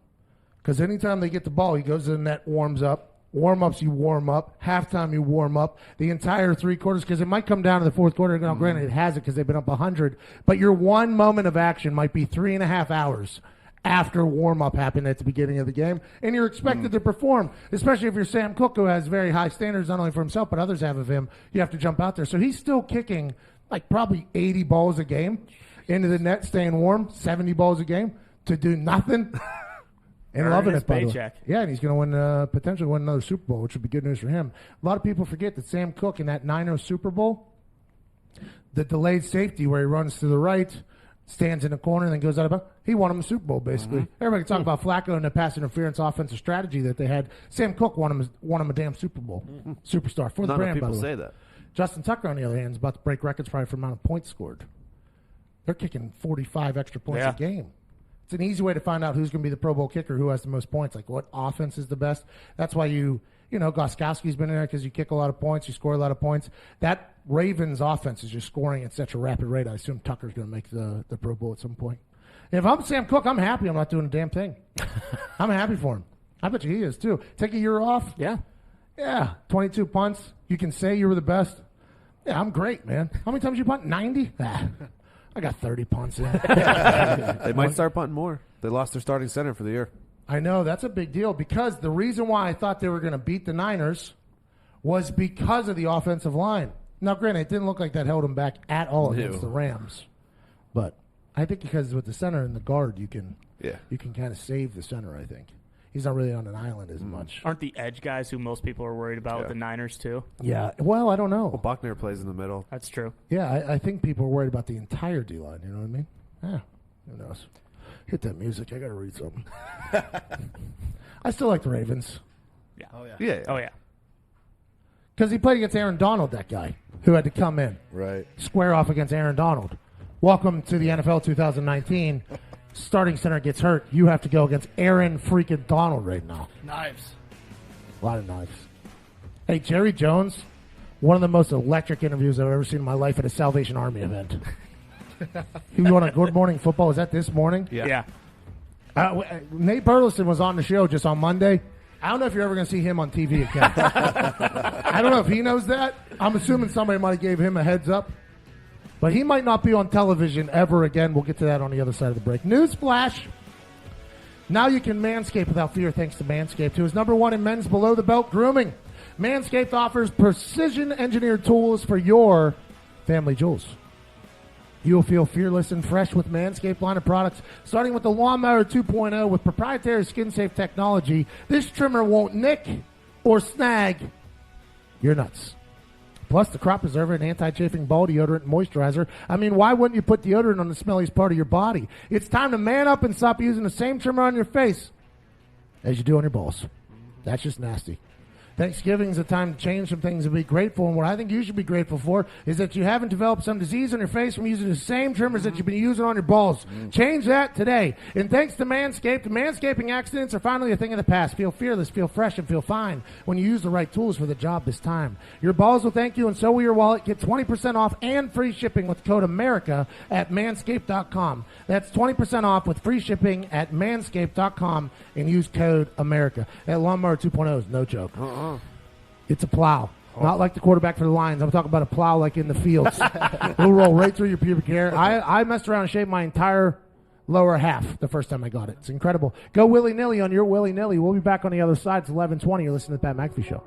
Because anytime they get the ball, he goes to the net, warms up. Warm-ups, you warm up. Halftime, you warm up. The entire 3 quarters, because it might come down to the fourth quarter. Now, granted, it hasn't because they've been up 100. But your one moment of action might be 3.5 hours after warm-up happened at the beginning of the game. And you're expected to perform, especially if you're Sam Cook, who has very high standards, not only for himself, but others have of him. You have to jump out there. So he's still kicking like probably 80 balls a game into the net, staying warm, 70 balls a game to do nothing. And loving it, by the way. Yeah, and he's going to potentially win another Super Bowl, which would be good news for him. A lot of people forget that Sam Cook in that Niners Super Bowl, the delayed safety where he runs to the right, stands in the corner, and then goes out of bounds. He won him a Super Bowl, basically. Everybody can talk about Flacco and the pass interference offensive strategy that they had. Sam Cook won him a damn Super Bowl. Superstar for the brand, by the way. Say that. Justin Tucker, on the other hand, is about to break records probably for the amount of points scored. They're kicking 45 extra points a game. It's an easy way to find out who's going to be the Pro Bowl kicker, who has the most points, like what offense is the best. That's why Gostkowski's been in there because you kick a lot of points, you score a lot of points. That Ravens offense is just scoring at such a rapid rate. I assume Tucker's going to make the Pro Bowl at some point. And if I'm Sam Cook, I'm happy I'm not doing a damn thing. I'm happy for him. I bet you he is, too. Take a year off. Yeah, 22 punts. You can say you were the best. Yeah, I'm great, man. How many times you punt? 90? I got 30 punts in. They might start punting more. They lost their starting center for the year. I know. That's a big deal because the reason why I thought they were going to beat the Niners was because of the offensive line. Now, granted, it didn't look like that held them back at all against the Rams. But I think because with the center and the guard, you can kind of save the center, I think. He's not really on an island as much. Aren't the edge guys who most people are worried about with the Niners, too? Yeah. Well, I don't know. Well, Buckner plays in the middle. That's true. Yeah, I think people are worried about the entire D-line. You know what I mean? Yeah. Who knows? Hit that music. I got to read something. I still like the Ravens. Yeah. Oh, yeah. Oh, yeah. Because he played against Aaron Donald, that guy, who had to come in. Right. Square off against Aaron Donald. Welcome to the NFL 2019. Starting center gets hurt. You have to go against Aaron freaking Donald right now. Knives. A lot of knives. Hey, Jerry Jones, one of the most electric interviews I've ever seen in my life at a Salvation Army event. He was on a Good Morning Football. Was that this morning? Yeah. Nate Burleson was on the show just on Monday. I don't know if you're ever going to see him on TV again. I don't know if he knows that. I'm assuming somebody might have gave him a heads up. But he might not be on television ever again. We'll get to that on the other side of the break. Newsflash. Now you can manscape without fear thanks to Manscaped, who is #1 in men's below-the-belt grooming. Manscaped offers precision-engineered tools for your family jewels. You'll feel fearless and fresh with Manscaped line of products, starting with the Lawnmower 2.0 with proprietary skin-safe technology. This trimmer won't nick or snag your nuts. Plus, the Crop Preserver and anti-chafing ball deodorant and moisturizer. I mean, why wouldn't you put deodorant on the smelliest part of your body? It's time to man up and stop using the same trimmer on your face as you do on your balls. That's just nasty. Thanksgiving is a time to change some things and be grateful. And what I think you should be grateful for is that you haven't developed some disease on your face from using the same trimmers that you've been using on your balls. Change that today. And thanks to Manscaped, manscaping accidents are finally a thing of the past. Feel fearless, feel fresh, and feel fine when you use the right tools for the job this time. Your balls will thank you, and so will your wallet. Get 20% off and free shipping with code AMERICA at manscaped.com. That's 20% off with free shipping at manscaped.com and use code AMERICA. That Lawnmower 2.0 is no joke. It's a plow. Not like the quarterback for the Lions. I'm talking about a plow like in the fields. It'll roll right through your pubic hair. I messed around and shaved my entire lower half the first time I got it. It's incredible. Go willy-nilly on your willy-nilly. We'll be back on the other side. It's 11:20. You're listening to the Pat McAfee Show.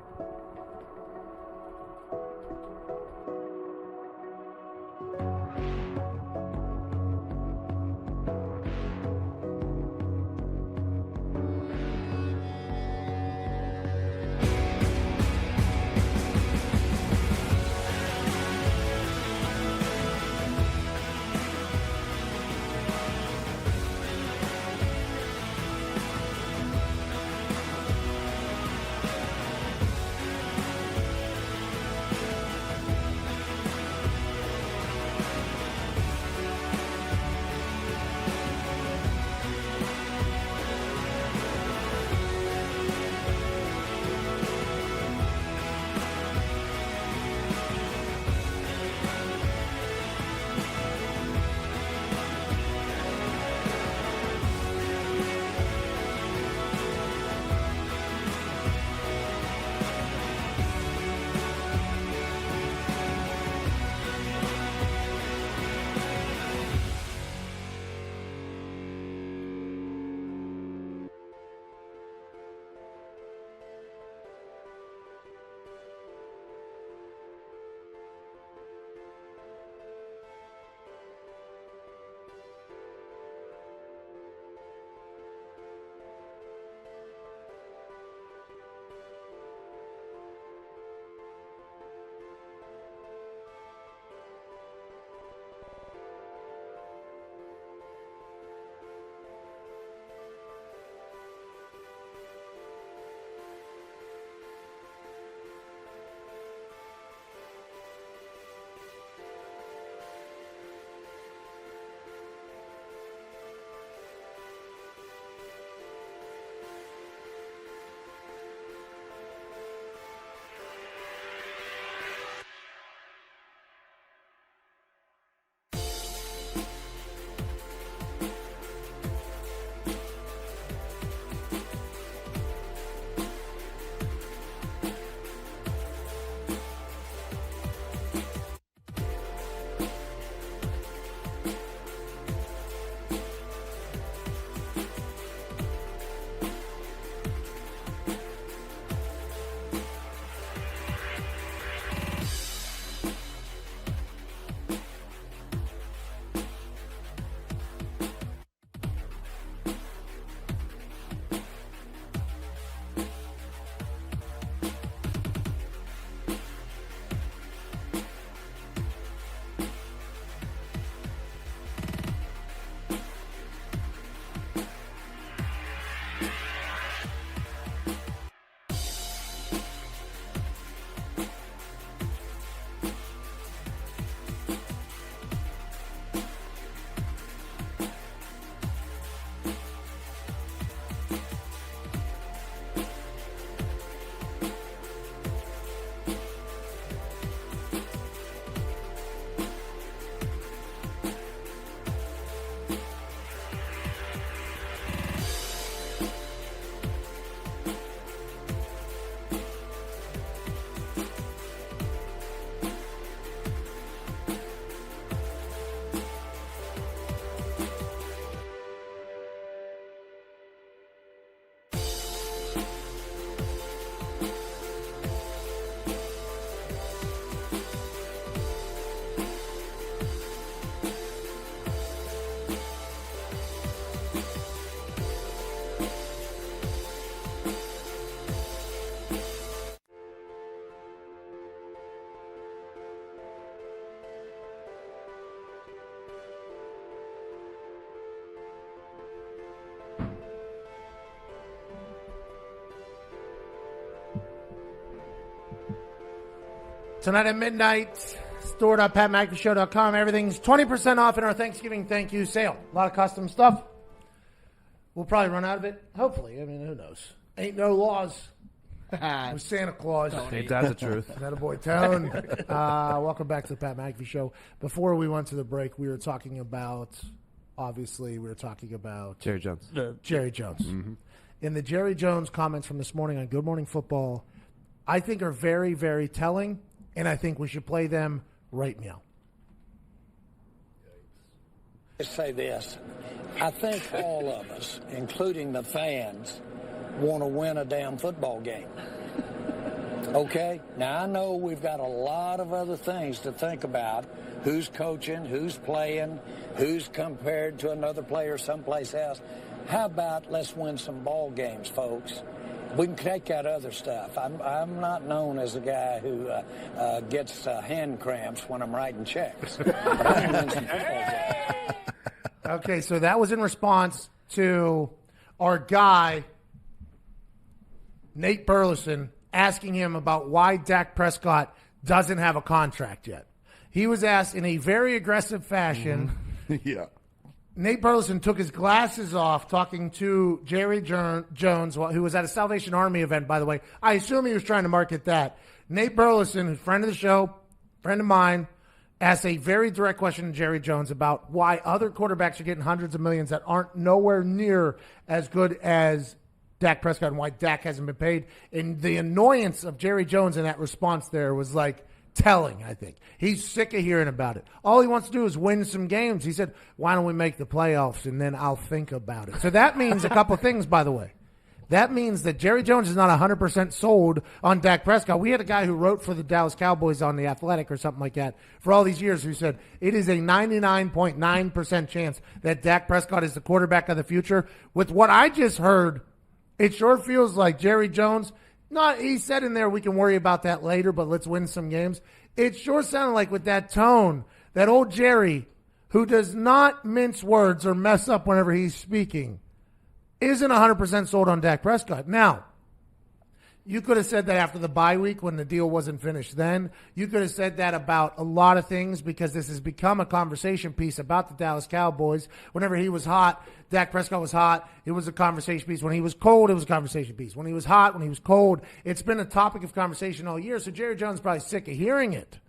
Tonight at midnight, store.patmcafeeshow.com. Everything's 20% off in our Thanksgiving thank you sale. A lot of custom stuff. We'll probably run out of it. Hopefully. I mean, who knows? Ain't no laws with Santa Claus. Ain't that the truth? That a boy, Tone. Welcome back to the Pat McAfee Show. Before we went to the break, we were talking about, Jerry Jones. Jerry Jones. Mm-hmm. And the Jerry Jones comments from this morning on Good Morning Football, I think are very, very telling, and I think we should play them right now. Let's say this. I think all of us, including the fans, want to win a damn football game. Okay? Now, I know we've got a lot of other things to think about. Who's coaching, who's playing, who's compared to another player someplace else. How about let's win some ball games, folks? We can take that other stuff. I'm not known as a guy who gets hand cramps when I'm writing checks. But I can win some football games. Okay, so that was in response to our guy, Nate Burleson, asking him about why Dak Prescott doesn't have a contract yet. He was asked in a very aggressive fashion. Mm-hmm. Yeah. Nate Burleson took his glasses off talking to Jerry Jones, who was at a Salvation Army event, by the way. I assume he was trying to market that. Nate Burleson, who's a friend of the show, friend of mine, asked a very direct question to Jerry Jones about why other quarterbacks are getting hundreds of millions that aren't nowhere near as good as Dak Prescott and why Dak hasn't been paid. And the annoyance of Jerry Jones in that response there was like telling, I think. He's sick of hearing about it. All he wants to do is win some games. He said, why don't we make the playoffs and then I'll think about it. So that means a couple things, by the way. That means that Jerry Jones is not 100% sold on Dak Prescott. We had a guy who wrote for the Dallas Cowboys on The Athletic or something like that for all these years who said it is a 99.9% chance that Dak Prescott is the quarterback of the future. With what I just heard, it sure feels like Jerry Jones, he said in there we can worry about that later, but let's win some games. It sure sounded like with that tone, that old Jerry, who does not mince words or mess up whenever he's speaking, isn't 100% sold on Dak Prescott. Now, you could have said that after the bye week when the deal wasn't finished then. You could have said that about a lot of things because this has become a conversation piece about the Dallas Cowboys. Whenever he was hot, Dak Prescott was hot. It was a conversation piece. When he was cold, it was a conversation piece. When he was hot, when he was cold, it's been a topic of conversation all year. So Jerry Jones is probably sick of hearing it.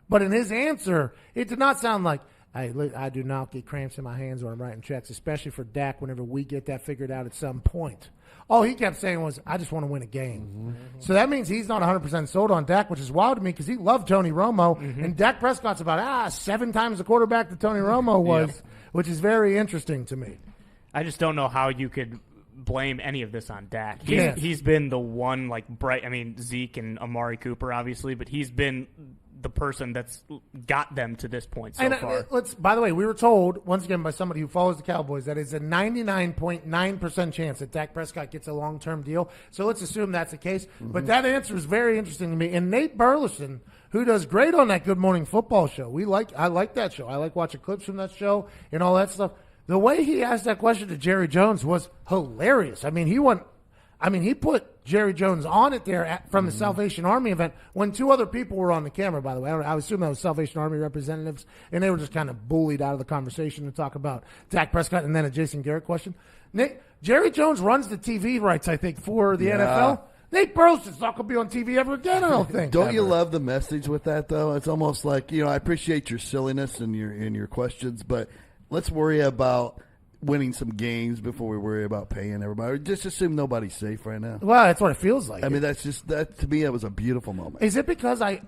But in his answer, it did not sound like, I do not get cramps in my hands when I'm writing checks, especially for Dak whenever we get that figured out at some point. All he kept saying was, I just want to win a game. Mm-hmm. So that means he's not 100% sold on Dak, which is wild to me because he loved Tony Romo. Mm-hmm. And Dak Prescott's about 7 times the quarterback that Tony Romo was, which is very interesting to me. I just don't know how you could blame any of this on Dak. He's been the one, Zeke and Amari Cooper, obviously, but he's been the person that's got them to this point so far. By the way, we were told, once again, by somebody who follows the Cowboys, that it's a 99.9% chance that Dak Prescott gets a long-term deal. So let's assume that's the case. Mm-hmm. But that answer is very interesting to me. And Nate Burleson, who does great on that Good Morning Football show, I like that show. I like watching clips from that show and all that stuff. The way he asked that question to Jerry Jones was hilarious. He put Jerry Jones on it there from the Salvation Army event when 2 other people were on the camera, by the way. I assume that was Salvation Army representatives, and they were just kind of bullied out of the conversation to talk about Dak Prescott and then a Jason Garrett question. Jerry Jones runs the TV rights, I think, for the NFL. Nate Burleson's not going to be on TV ever again, I don't think. Don't you love the message with that, though? It's almost like, I appreciate your silliness and your questions, but let's worry about winning some games before we worry about paying everybody. Just assume nobody's safe right now. Well, that's what it feels like. To me, that was a beautiful moment. Is it because I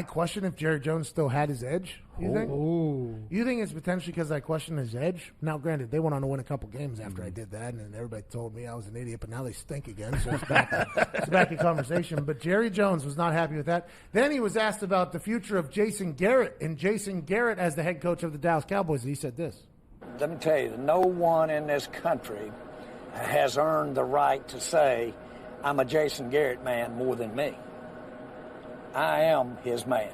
question if Jerry Jones still had his edge, you think? You think it's potentially because I question his edge? Now, granted, they went on to win a couple games after I did that, and everybody told me I was an idiot, but now they stink again, so it's back in conversation. But Jerry Jones was not happy with that. Then he was asked about the future of Jason Garrett, and Jason Garrett as the head coach of the Dallas Cowboys, and he said this. Let me tell you, no one in this country has earned the right to say, I'm a Jason Garrett man more than me. I am his man.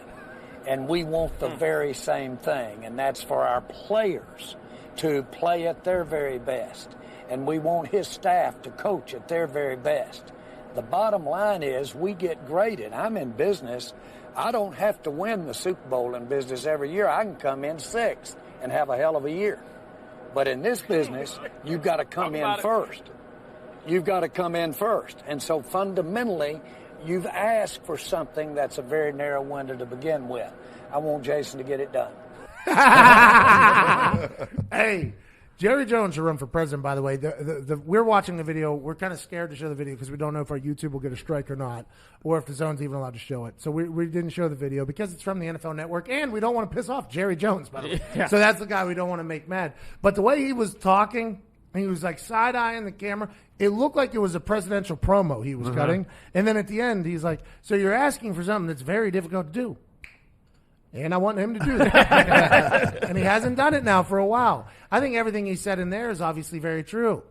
And we want the very same thing, and that's for our players to play at their very best. And we want his staff to coach at their very best. The bottom line is we get graded. I'm in business. I don't have to win the Super Bowl in business every year. I can come in sixth and have a hell of a year. But in this business, you've got to come in first. You've got to come in first. And so fundamentally, you've asked for something that's a very narrow window to begin with. I want Jason to get it done. Hey, Jerry Jones should run for president, by the way. We're watching the video. We're kind of scared to show the video because we don't know if our YouTube will get a strike or not, or if the zone's even allowed to show it. So we didn't show the video because it's from the NFL Network, and we don't want to piss off Jerry Jones, by the way. Yeah. So that's the guy we don't want to make mad. But the way he was talking, he was like side-eyeing the camera. It looked like it was a presidential promo he was cutting. And then at the end, he's like, so you're asking for something that's very difficult to do. And I want him to do that. And he hasn't done it now for a while. I think everything he said in there is obviously very true.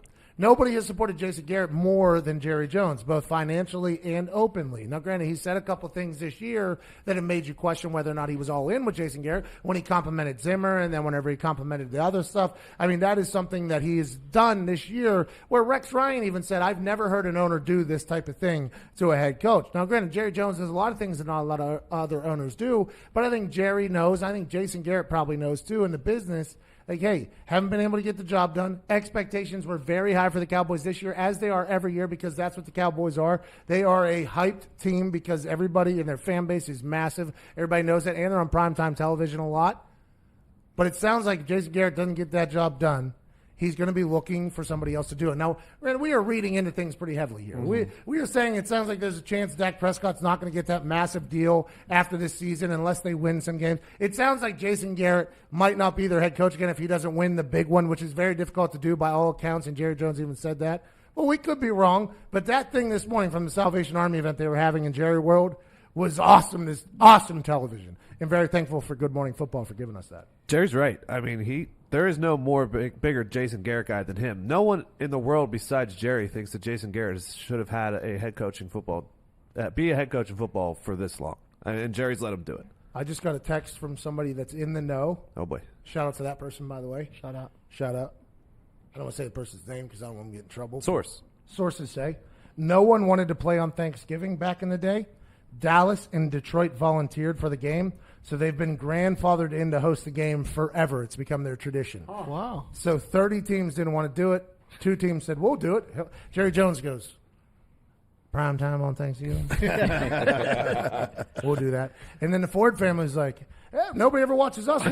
Nobody has supported Jason Garrett more than Jerry Jones, both financially and openly. Now, granted, he said a couple things this year that have made you question whether or not he was all in with Jason Garrett when he complimented Zimmer and then whenever he complimented the other stuff. I mean, that is something that he has done this year where Rex Ryan even said, I've never heard an owner do this type of thing to a head coach. Now, granted, Jerry Jones does a lot of things that not a lot of other owners do, but I think Jerry knows. I think Jason Garrett probably knows, too, in the business. Like, hey, haven't been able to get the job done. Expectations were very high for the Cowboys this year, as they are every year, because that's what the Cowboys are. They are a hyped team because everybody in their fan base is massive. Everybody knows that, and they're on primetime television a lot. But it sounds like if Jason Garrett doesn't get that job done, he's going to be looking for somebody else to do it. Now, we are reading into things pretty heavily here. We are saying it sounds like there's a chance Dak Prescott's not going to get that massive deal after this season unless they win some games. It sounds like Jason Garrett might not be their head coach again if he doesn't win the big one, which is very difficult to do by all accounts, and Jerry Jones even said that. Well, we could be wrong, but that thing this morning from the Salvation Army event they were having in Jerry World was awesome. This awesome television. And very thankful for Good Morning Football for giving us that. Jerry's right. I mean, there is no more bigger Jason Garrett guy than him. No one in the world besides Jerry thinks that Jason Garrett should have had a head coach in football, be a head coach in football for this long. And Jerry's let him do it. I just got a text from somebody that's in the know. Oh, boy. Shout out to that person, by the way. Shout out. Shout out. I don't want to say the person's name because I don't want to get in trouble. Source. Sources say no one wanted to play on Thanksgiving back in the day. Dallas and Detroit volunteered for the game, so they've been grandfathered in to host the game forever. It's become their tradition. Oh, wow. So 30 teams didn't want to do it. 2 teams said, we'll do it. Jerry Jones goes, prime time on Thanksgiving? We'll do that. And then the Ford family's like, nobody ever watches us.